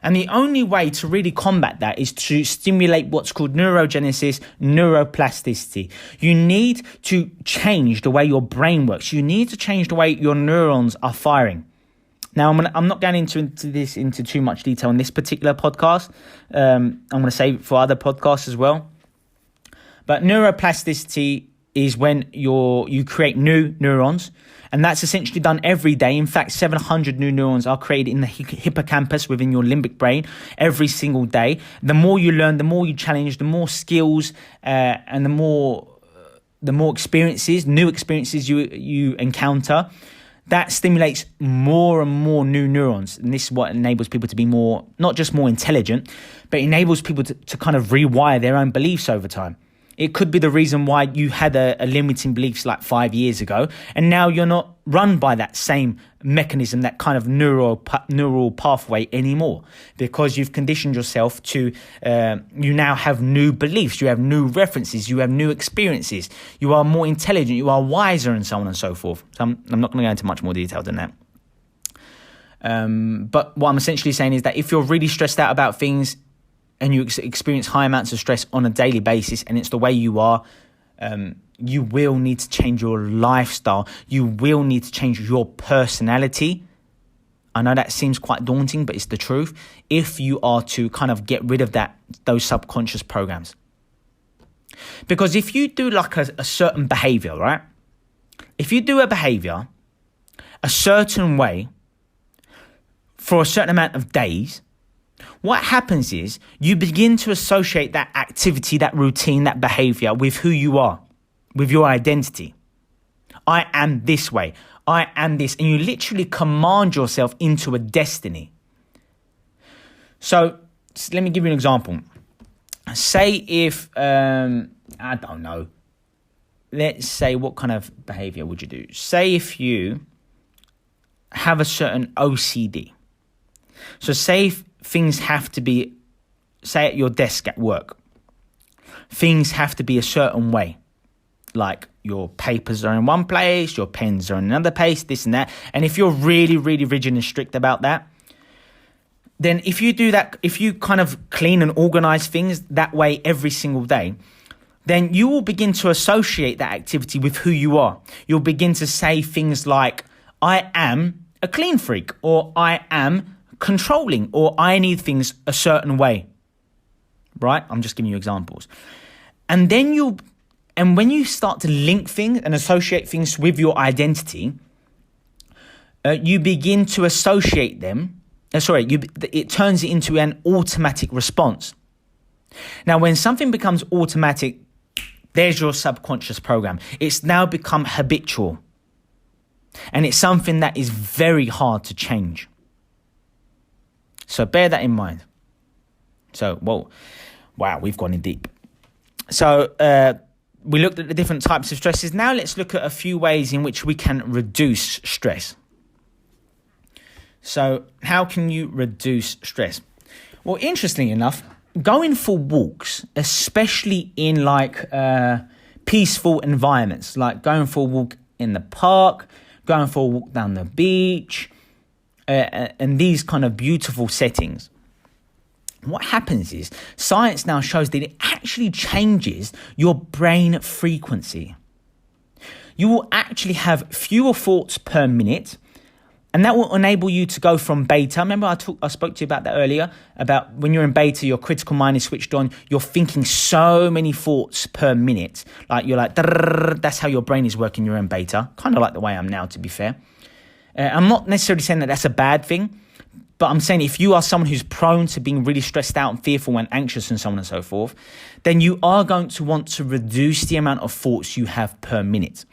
And the only way to really combat that is to stimulate what's called neurogenesis, neuroplasticity. You need to change the way your brain works. You need to change the way your neurons are firing. Now, I'm not going into too much detail in this particular podcast. I'm going to save it for other podcasts as well. But neuroplasticity is when you create new neurons, and that's essentially done every day. In fact, 700 new neurons are created in the hippocampus within your limbic brain every single day. The more you learn, the more you challenge, the more skills and the more experiences, new experiences you encounter, that stimulates more and more new neurons. And this is what enables people to be more, not just more intelligent, but enables people to kind of rewire their own beliefs over time. It could be the reason why you had a limiting beliefs like 5 years ago, and now you're not run by that same mechanism, that kind of neural pathway anymore, because you've conditioned yourself to, you now have new beliefs, you have new references, you have new experiences, you are more intelligent, you are wiser, and so on and so forth. So I'm not going to go into much more detail than that. But what I'm essentially saying is that if you're really stressed out about things, and you experience high amounts of stress on a daily basis, and it's the way you are, you will need to change your lifestyle. You will need to change your personality. I know that seems quite daunting, but it's the truth. If you are to kind of get rid of those subconscious programs. Because if you do like a certain behavior, right? If you do a behavior a certain way for a certain amount of days, what happens is you begin to associate that activity, that routine, that behavior with who you are, with your identity. I am this way. I am this. And you literally command yourself into a destiny. So let me give you an example. Say if, I don't know, let's say, what kind of behavior would you do? Say if you have a certain OCD. So say if things have to be, say at your desk at work, things have to be a certain way. Like your papers are in one place, your pens are in another place, this and that. And if you're really, really rigid and strict about that, then if you do that, if you kind of clean and organize things that way every single day, then you will begin to associate that activity with who you are. You'll begin to say things like, I am a clean freak, or I am controlling, or I need things a certain way, right? I'm just giving you examples. And then when you start to link things and associate things with your identity, you begin to associate them. It turns it into an automatic response. Now, when something becomes automatic, there's your subconscious program. It's now become habitual. And it's something that is very hard to change. So bear that in mind. So, wow, we've gone in deep. So we looked at the different types of stresses. Now let's look at a few ways in which we can reduce stress. So how can you reduce stress? Well, interestingly enough, going for walks, especially in like peaceful environments, like going for a walk in the park, going for a walk down the beach, and these kind of beautiful settings. What happens is science now shows that it actually changes your brain frequency. You will actually have fewer thoughts per minute, and that will enable you to go from beta. Remember I spoke to you about that earlier, about when you're in beta, your critical mind is switched on. You're thinking so many thoughts per minute. Like you're like, that's how your brain is working. You're in beta, kind of like the way I am now, to be fair. I'm not necessarily saying that that's a bad thing, but I'm saying if you are someone who's prone to being really stressed out and fearful and anxious and so on and so forth, then you are going to want to reduce the amount of thoughts you have per minute.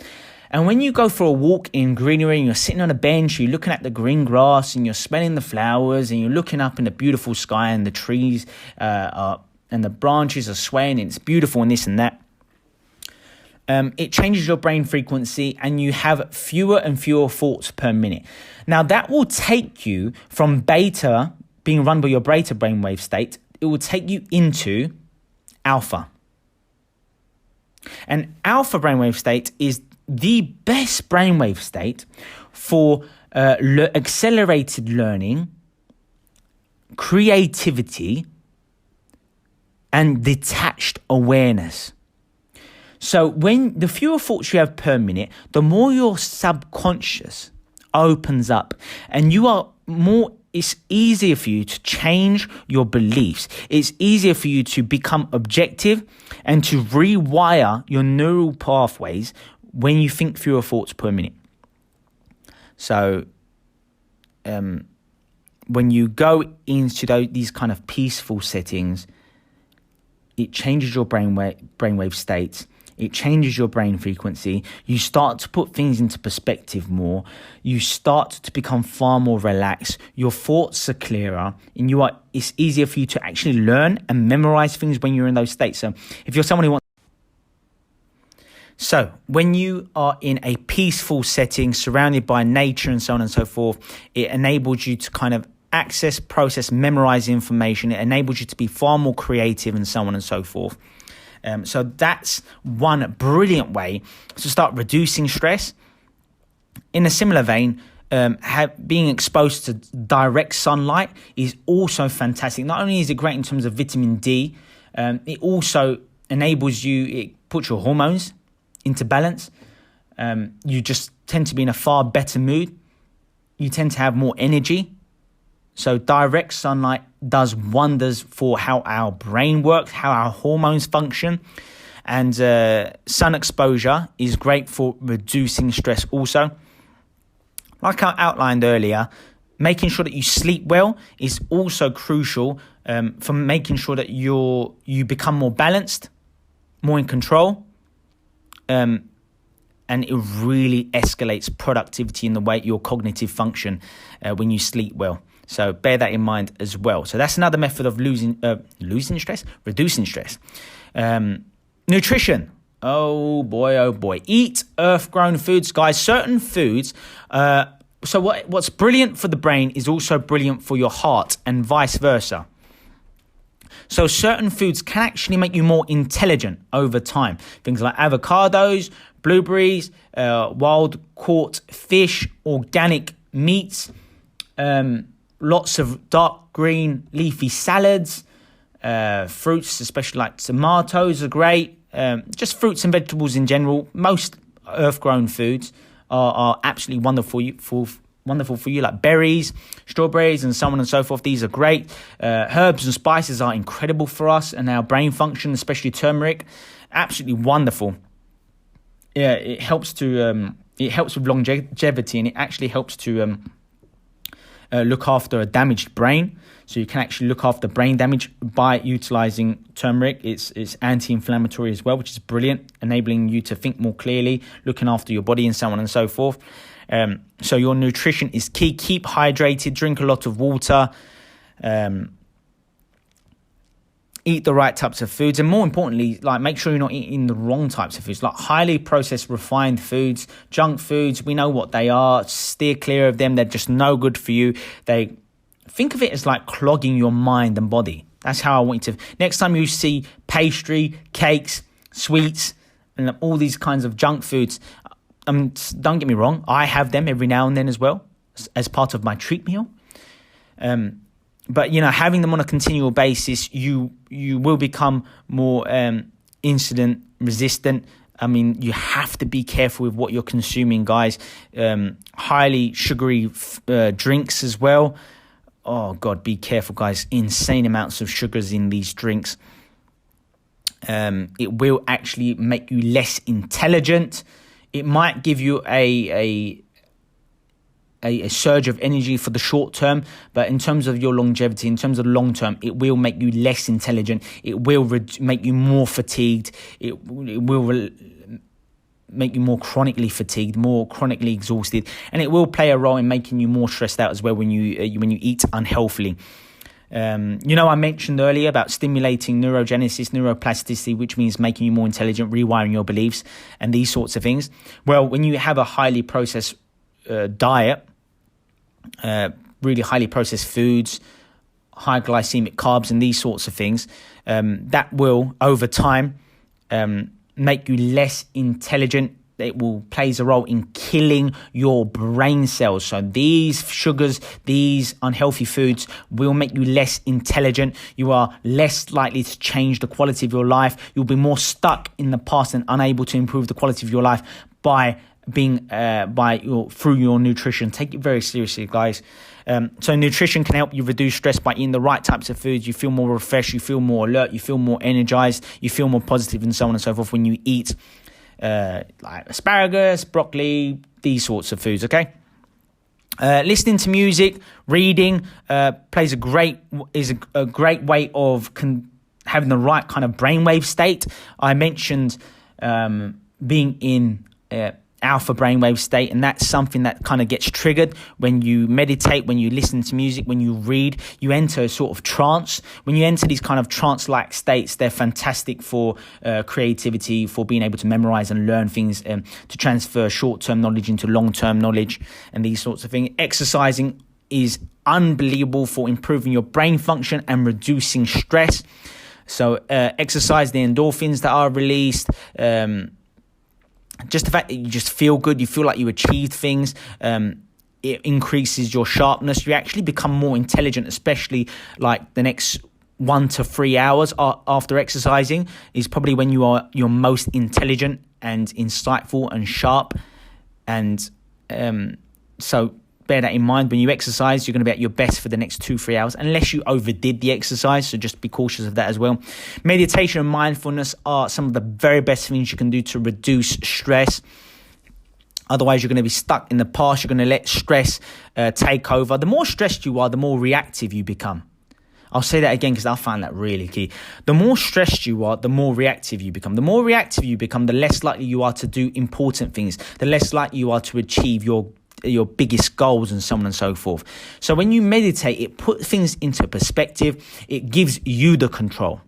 And when you go for a walk in greenery and you're sitting on a bench, you're looking at the green grass and you're smelling the flowers and you're looking up in the beautiful sky and the trees and the branches are swaying and it's beautiful and this and that. It changes your brain frequency and you have fewer and fewer thoughts per minute. Now that will take you from beta, being run by your beta brainwave state, it will take you into alpha. And alpha brainwave state is the best brainwave state for accelerated learning, creativity, and detached awareness. So when the fewer thoughts you have per minute, the more your subconscious opens up and you are more it's easier for you to change your beliefs. It's easier for you to become objective and to rewire your neural pathways when you think fewer thoughts per minute. So when you go into these kind of peaceful settings, it changes your brainwave states. It changes your brain frequency. You start to put things into perspective more. You start to become far more relaxed. Your thoughts are clearer, and it's easier for you to actually learn and memorize things when you're in those states. So if you're someone who wants So when you are in a peaceful setting, surrounded by nature and so on and so forth, it enables you to kind of access, process, memorize information. It enables you to be far more creative and so on and so forth. So that's one brilliant way to start reducing stress. In a similar vein, being exposed to direct sunlight is also fantastic. Not only is it great in terms of vitamin D, it also enables you, it puts your hormones into balance. You just tend to be in a far better mood. You tend to have more energy. So direct sunlight does wonders for how our brain works, how our hormones function. And sun exposure is great for reducing stress also. Like I outlined earlier, making sure that you sleep well is also crucial for making sure that you become more balanced, more in control. And it really escalates productivity in the way your cognitive function when you sleep well. So bear that in mind as well. So that's another method of reducing stress. Nutrition. Oh boy. Eat earth-grown foods, guys. Certain foods. So what's brilliant for the brain is also brilliant for your heart and vice versa. So certain foods can actually make you more intelligent over time. Things like avocados, blueberries, wild caught fish, organic meats, lots of dark green leafy salads, fruits, especially like tomatoes are great. Just fruits and vegetables in general. Most earth-grown foods are absolutely wonderful for you, like berries, strawberries, and so on and so forth. These are great. Herbs and spices are incredible for us and our brain function, especially turmeric. Absolutely wonderful. Yeah, it helps with longevity, and it actually helps to look after a damaged brain. So you can actually look after brain damage by utilizing turmeric. It's anti-inflammatory as well, which is brilliant, enabling you to think more clearly, looking after your body and so on and so forth. So your nutrition is key. Keep hydrated, drink a lot of water, eat the right types of foods, and more importantly, like make sure you're not eating the wrong types of foods, like highly processed, refined foods, junk foods. We know what they are. Steer clear of them. They're just no good for you. Think of it as like clogging your mind and body. That's how I want you to. Next time you see pastry, cakes, sweets, and all these kinds of junk foods, don't get me wrong, I have them every now and then as well, as part of my treat meal. But, having them on a continual basis, you will become more incident resistant. I mean, you have to be careful with what you're consuming, guys. Highly sugary drinks as well. Oh, God, be careful, guys. Insane amounts of sugars in these drinks. It will actually make you less intelligent. It might give you a surge of energy for the short term, but in terms of your longevity, in terms of the long term, it will make you less intelligent. It will make you more fatigued. It will make you more chronically fatigued, more chronically exhausted, and it will play a role in making you more stressed out as well when you eat unhealthily. I mentioned earlier about stimulating neurogenesis, neuroplasticity, which means making you more intelligent, rewiring your beliefs, and these sorts of things. Well, when you have a highly processed diet, really highly processed foods, high glycemic carbs, and these sorts of things, that will, over time, make you less intelligent. It will plays a role in killing your brain cells. So these sugars, these unhealthy foods will make you less intelligent. You are less likely to change the quality of your life. You'll be more stuck in the past and unable to improve the quality of your life by through your nutrition. Take it very seriously, guys. So nutrition can help you reduce stress by eating the right types of foods. You feel more refreshed, you feel more alert, you feel more energized, you feel more positive, and so on and so forth when you eat like asparagus, broccoli, these sorts of foods, okay? Listening to music, reading is a great way of having the right kind of brainwave state. I mentioned being in alpha brainwave state, and that's something that kind of gets triggered when you meditate, when you listen to music, when you read. You enter a sort of trance. When you enter these kind of trance-like states, they're fantastic for creativity, for being able to memorize and learn things, to transfer short-term knowledge into long-term knowledge and these sorts of things. Exercising is unbelievable for improving your brain function and reducing stress. So exercise, the endorphins that are released, just the fact that you just feel good, you feel like you achieved things, it increases your sharpness. You actually become more intelligent, especially like the next 1 to 3 hours after exercising is probably when you're most intelligent and insightful and sharp. And so bear that in mind. When you exercise, you're going to be at your best for the next 2-3 hours, unless you overdid the exercise. So just be cautious of that as well. Meditation and mindfulness are some of the very best things you can do to reduce stress. Otherwise, you're going to be stuck in the past. You're going to let stress take over. The more stressed you are, the more reactive you become. I'll say that again because I find that really key. The more stressed you are, the more reactive you become. The more reactive you become, the less likely you are to do important things. The less likely you are to achieve your biggest goals and so on and so forth. So when you meditate, it puts things into perspective. It gives you the control.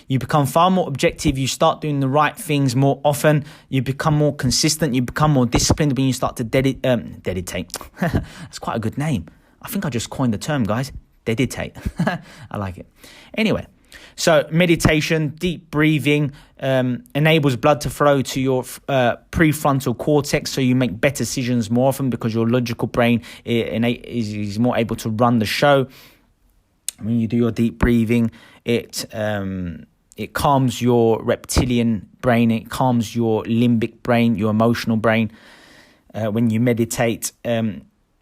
You become far more objective. You start doing the right things more often. You become more consistent. You become more disciplined when you start to deditate. That's quite a good name. I think I just coined the term, guys. Deditate. I like it. Anyway, so meditation, deep breathing, enables blood to flow to your prefrontal cortex, so you make better decisions more often because your logical brain is more able to run the show. When you do your deep breathing, it calms your reptilian brain, it calms your limbic brain, your emotional brain. When you meditate,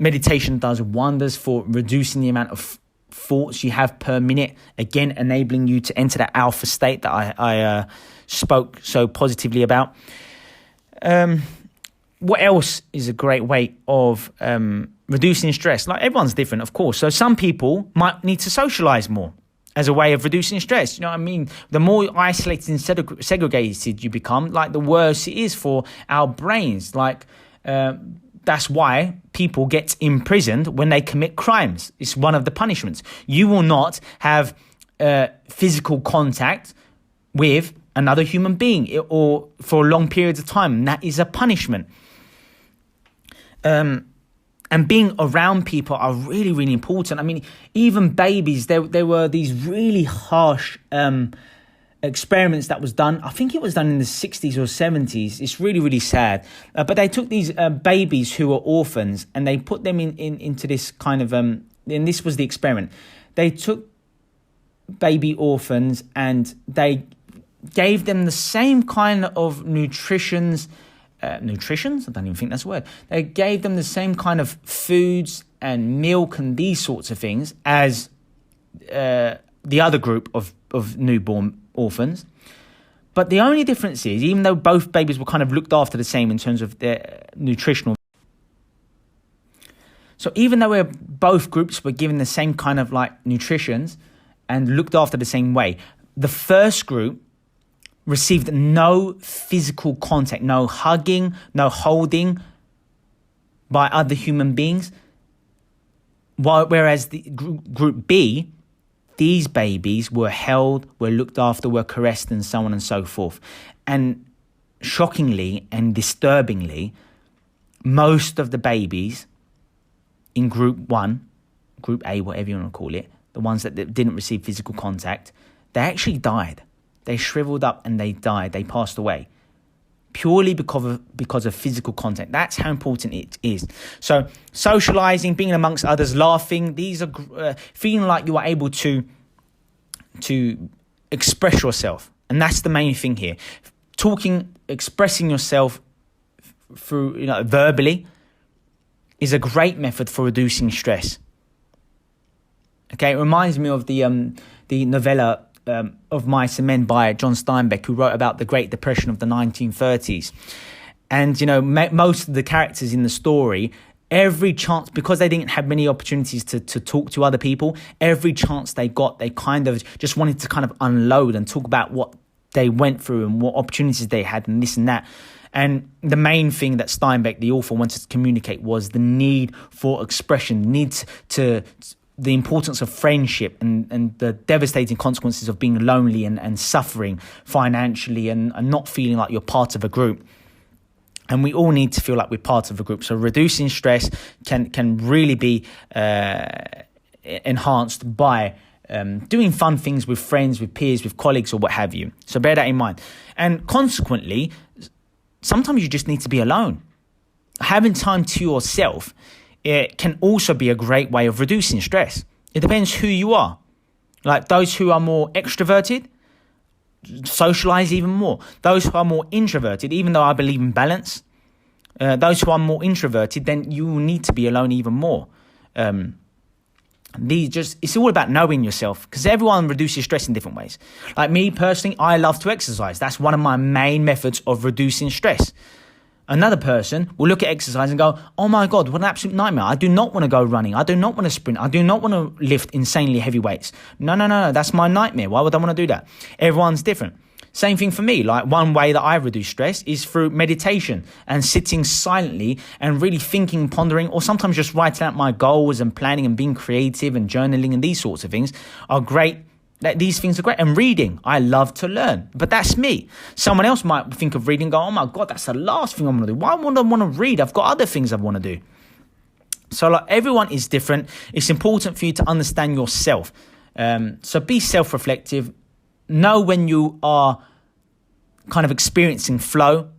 meditation does wonders for reducing the amount of thoughts you have per minute, again enabling you to enter that alpha state that I spoke so positively about. What else is a great way of reducing stress? Like, everyone's different, of course. So some people might need to socialize more as a way of reducing stress. You know what I mean? The more isolated and segregated you become, like, the worse it is for our brains. Like, that's why people get imprisoned when they commit crimes. It's one of the punishments. You will not have physical contact with another human being or for long periods of time. That is a punishment. And being around people are really, really important. I mean, even babies, there were these really harsh experiments that was done. I think it was done in the 60s or 70s. It's really, really sad. But they took these babies who were orphans and they put them into this kind of, and this was the experiment. They took baby orphans and they gave them the same kind of nutritions? I don't even think that's a word. They gave them the same kind of foods and milk and these sorts of things as the other group of newborn orphans. But the only difference is, even though both babies were kind of looked after the same in terms of their nutritional, so even though both groups were given the same kind of like nutritions and looked after the same way, the first group received no physical contact, no hugging, no holding by other human beings. Whereas the group B, these babies were held, were looked after, were caressed, and so on and so forth. And shockingly and disturbingly, most of the babies in group 1, group A, whatever you want to call it, the ones that didn't receive physical contact, they actually died. They shriveled up and they died. They passed away purely because of physical contact. That's how important it is. So socializing, being amongst others, laughing, these are feeling like you are able to express yourself. And that's the main thing here. Talking, expressing yourself through, verbally, is a great method for reducing stress. Okay, it reminds me of the novella of Mice and Men by John Steinbeck, who wrote about the Great Depression of the 1930s. And, most of the characters in the story, every chance, because they didn't have many opportunities to talk to other people, every chance they got, they kind of just wanted to kind of unload and talk about what they went through and what opportunities they had and this and that. And the main thing that Steinbeck, the author, wanted to communicate was the need for expression, the importance of friendship and the devastating consequences of being lonely and suffering financially and not feeling like you're part of a group. And we all need to feel like we're part of a group. So reducing stress can really be enhanced by doing fun things with friends, with peers, with colleagues, or what have you. So bear that in mind. And consequently, sometimes you just need to be alone. Having time to yourself, it can also be a great way of reducing stress. It depends who you are. Like those who are more extroverted, socialize even more. Those who are more introverted, even though I believe in balance, those who are more introverted, then you will need to be alone even more. It's all about knowing yourself, because everyone reduces stress in different ways. Like me personally, I love to exercise. That's one of my main methods of reducing stress. Another person will look at exercise and go, oh my God, what an absolute nightmare. I do not want to go running. I do not want to sprint. I do not want to lift insanely heavy weights. No, that's my nightmare. Why would I want to do that? Everyone's different. Same thing for me. Like one way that I reduce stress is through meditation and sitting silently and really thinking, pondering, or sometimes just writing out my goals and planning and being creative and journaling and these sorts of things are great. These things are great. And reading, I love to learn, but that's me. Someone else might think of reading and go, oh my God, that's the last thing I want to do. Why would I want to read? I've got other things I want to do. So like everyone is different. It's important for you to understand yourself. So be self-reflective. Know when you are kind of experiencing flow.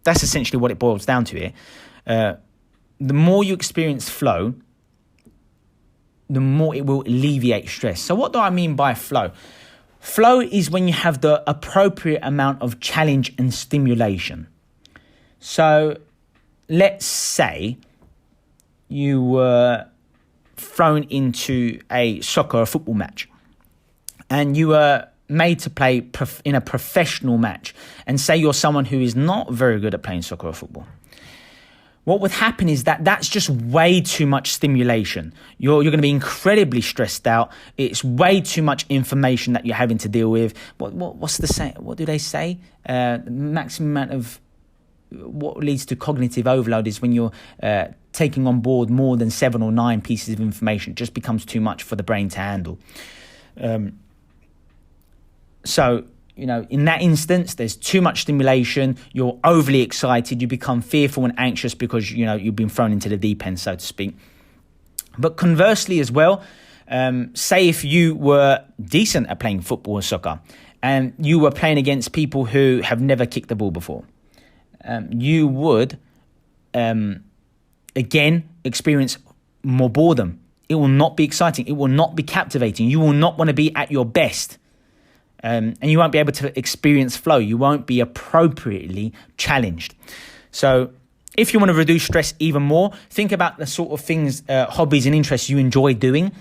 That's essentially what it boils down to here. The more you experience flow, the more it will alleviate stress. So what do I mean by flow? Flow is when you have the appropriate amount of challenge and stimulation. So let's say you were thrown into a soccer or football match and you were made to play in a professional match, and say you're someone who is not very good at playing soccer or football. What would happen is that's just way too much stimulation. You're going to be incredibly stressed out. It's way too much information that you're having to deal with. What's the say? What do they say? Maximum amount of what leads to cognitive overload is when you're taking on board more than 7 or 9 pieces of information. It just becomes too much for the brain to handle. So, in that instance, there's too much stimulation. You're overly excited. You become fearful and anxious because, you've been thrown into the deep end, so to speak. But conversely as well, say if you were decent at playing football or soccer and you were playing against people who have never kicked the ball before, you would, again, experience more boredom. It will not be exciting. It will not be captivating. You will not want to be at your best. And you won't be able to experience flow. You won't be appropriately challenged. So if you want to reduce stress even more, think about the sort of things, hobbies and interests you enjoy doing,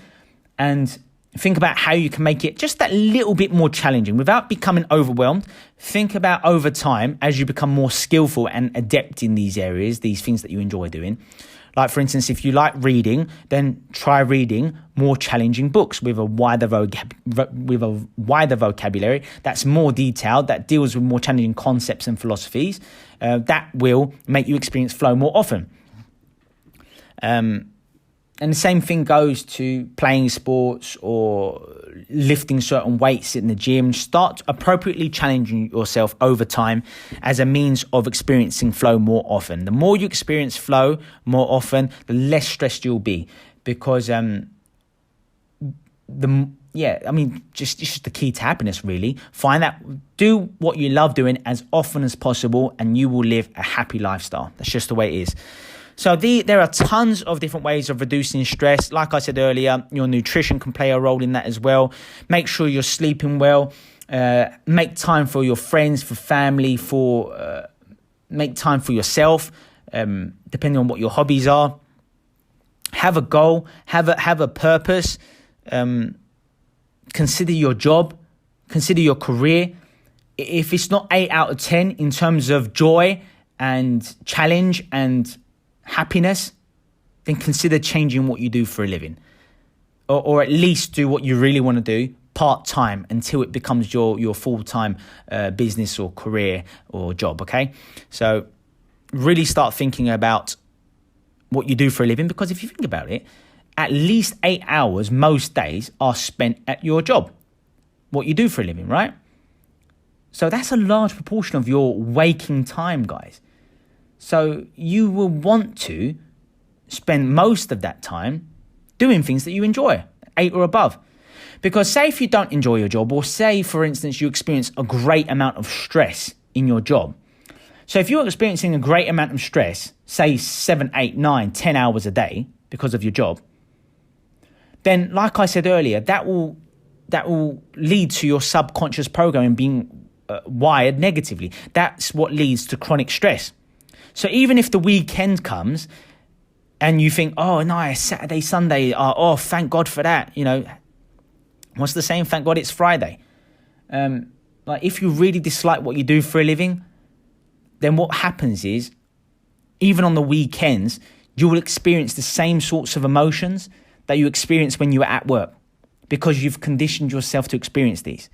and think about how you can make it just that little bit more challenging without becoming overwhelmed. Think about over time, as you become more skillful and adept in these areas, these things that you enjoy doing. Like, for instance, if you like reading, then try reading more challenging books with a wider vocabulary that's more detailed, that deals with more challenging concepts and philosophies. That will make you experience flow more often. And the same thing goes to playing sports or lifting certain weights in the gym. Start appropriately challenging yourself over time as a means of experiencing flow more often. The more you experience flow more often, the less stressed you'll be, because just the key to happiness, really. Do what you love doing as often as possible, and you will live a happy lifestyle. That's just the way it is. So there are tons of different ways of reducing stress. Like I said earlier, your nutrition can play a role in that as well. Make sure you're sleeping well. Make time for your friends, for family, make time for yourself, depending on what your hobbies are. have a goal, have a purpose. Consider your job, consider your career. If it's not 8 out of 10 in terms of joy and challenge and happiness, then consider changing what you do for a living, or at least do what you really want to do part-time until it becomes your full-time business or career or job. Okay, so really start thinking about what you do for a living, because if you think about it, at least 8 hours most days are spent at your job, what you do for a living, right? So that's a large proportion of your waking time, guys. So you will want to spend most of that time doing things that you enjoy, 8 or above. Because say if you don't enjoy your job, or say, for instance, you experience a great amount of stress in your job. So if you're experiencing a great amount of stress, say 7, 8, 9, 10 hours a day because of your job, then like I said earlier, that will lead to your subconscious programming being wired negatively. That's what leads to chronic stress. So even if the weekend comes and you think, oh, nice, Saturday, Sunday, oh, thank God for that. You know, what's the saying? Thank God it's Friday. Like if you really dislike what you do for a living, then what happens is, even on the weekends, you will experience the same sorts of emotions that you experience when you were at work, because you've conditioned yourself to experience these.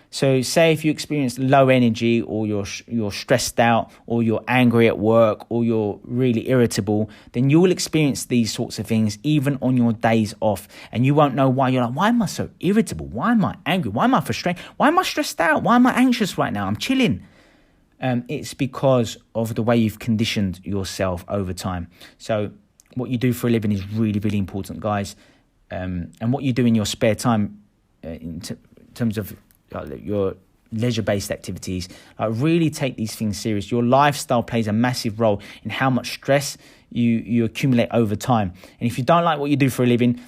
So say if you experience low energy, or you're stressed out, or you're angry at work, or you're really irritable, then you will experience these sorts of things even on your days off. And you won't know why. You're like, why am I so irritable? Why am I angry? Why am I frustrated? Why am I stressed out? Why am I anxious right now? I'm chilling. It's because of the way you've conditioned yourself over time. So what you do for a living is really, really important, guys. And what you do in your spare time in terms of your leisure-based activities, really take these things serious. Your lifestyle plays a massive role in how much stress you accumulate over time. And if you don't like what you do for a living,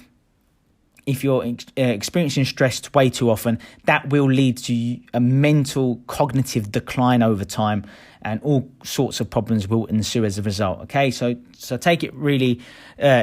if you're experiencing stress way too often, that will lead to a mental cognitive decline over time, and all sorts of problems will ensue as a result. Okay, so take it really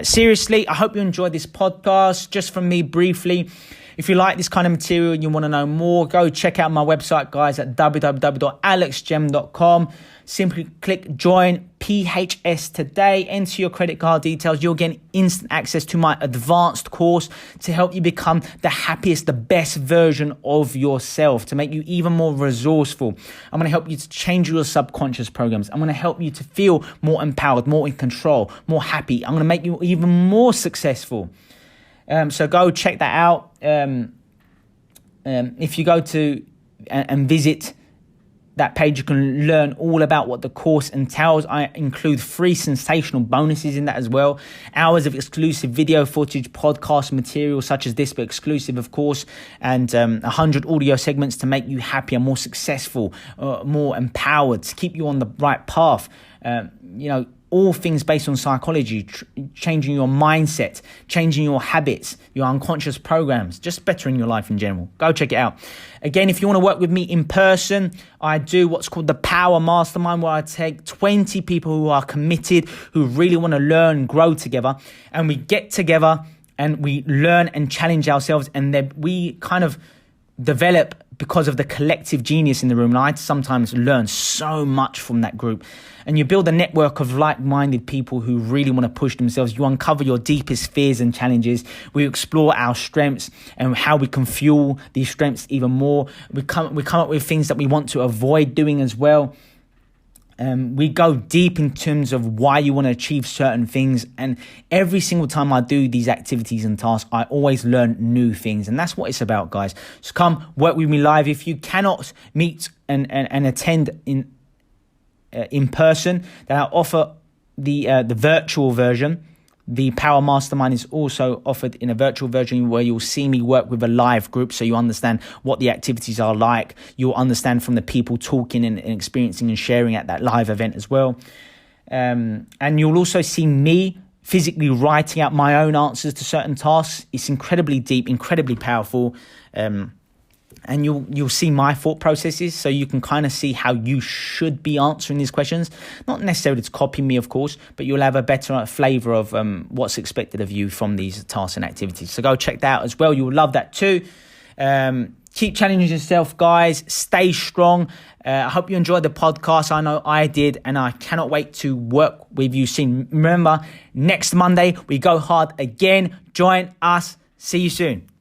seriously. I hope you enjoyed this podcast. Just from me briefly, if you like this kind of material and you want to know more, go check out my website, guys, at www.alexgem.com. Simply click join PHS today, enter your credit card details. You'll get instant access to my advanced course to help you become the happiest, the best version of yourself, to make you even more resourceful. I'm going to help you to change your subconscious programs. I'm going to help you to feel more empowered, more in control, more happy. I'm going to make you even more successful. So go check that out. If you go to and visit that page, you can learn all about what the course entails. I include free sensational bonuses in that as well. Hours of exclusive video footage, podcast material such as this, but exclusive, of course, and 100 audio segments to make you happier, more successful, more empowered, to keep you on the right path. All things based on psychology, changing your mindset, changing your habits, your unconscious programs, just bettering your life in general. Go check it out. Again, if you want to work with me in person, I do what's called the Power Mastermind, where I take 20 people who are committed, who really want to learn and grow together. And we get together and we learn and challenge ourselves. And then we kind of develop because of the collective genius in the room. And I sometimes learn so much from that group. And you build a network of like-minded people who really want to push themselves. You uncover your deepest fears and challenges. We explore our strengths and how we can fuel these strengths even more. We come up with things that we want to avoid doing as well. We go deep in terms of why you want to achieve certain things. And every single time I do these activities and tasks, I always learn new things. And that's what it's about, guys. So come work with me live. If you cannot meet and attend in person, then I offer the virtual version. The Power Mastermind is also offered in a virtual version where you'll see me work with a live group, so you understand what the activities are like. You'll understand from the people talking and experiencing and sharing at that live event as well. And you'll also see me physically writing out my own answers to certain tasks. It's incredibly deep, incredibly powerful. and you'll see my thought processes, so you can kind of see how you should be answering these questions. Not necessarily to copy me, of course, but you'll have a better flavour of what's expected of you from these tasks and activities. So go check that out as well. You'll love that too. Keep challenging yourself, guys. Stay strong. I hope you enjoyed the podcast. I know I did, and I cannot wait to work with you soon. Remember, next Monday, we go hard again. Join us. See you soon.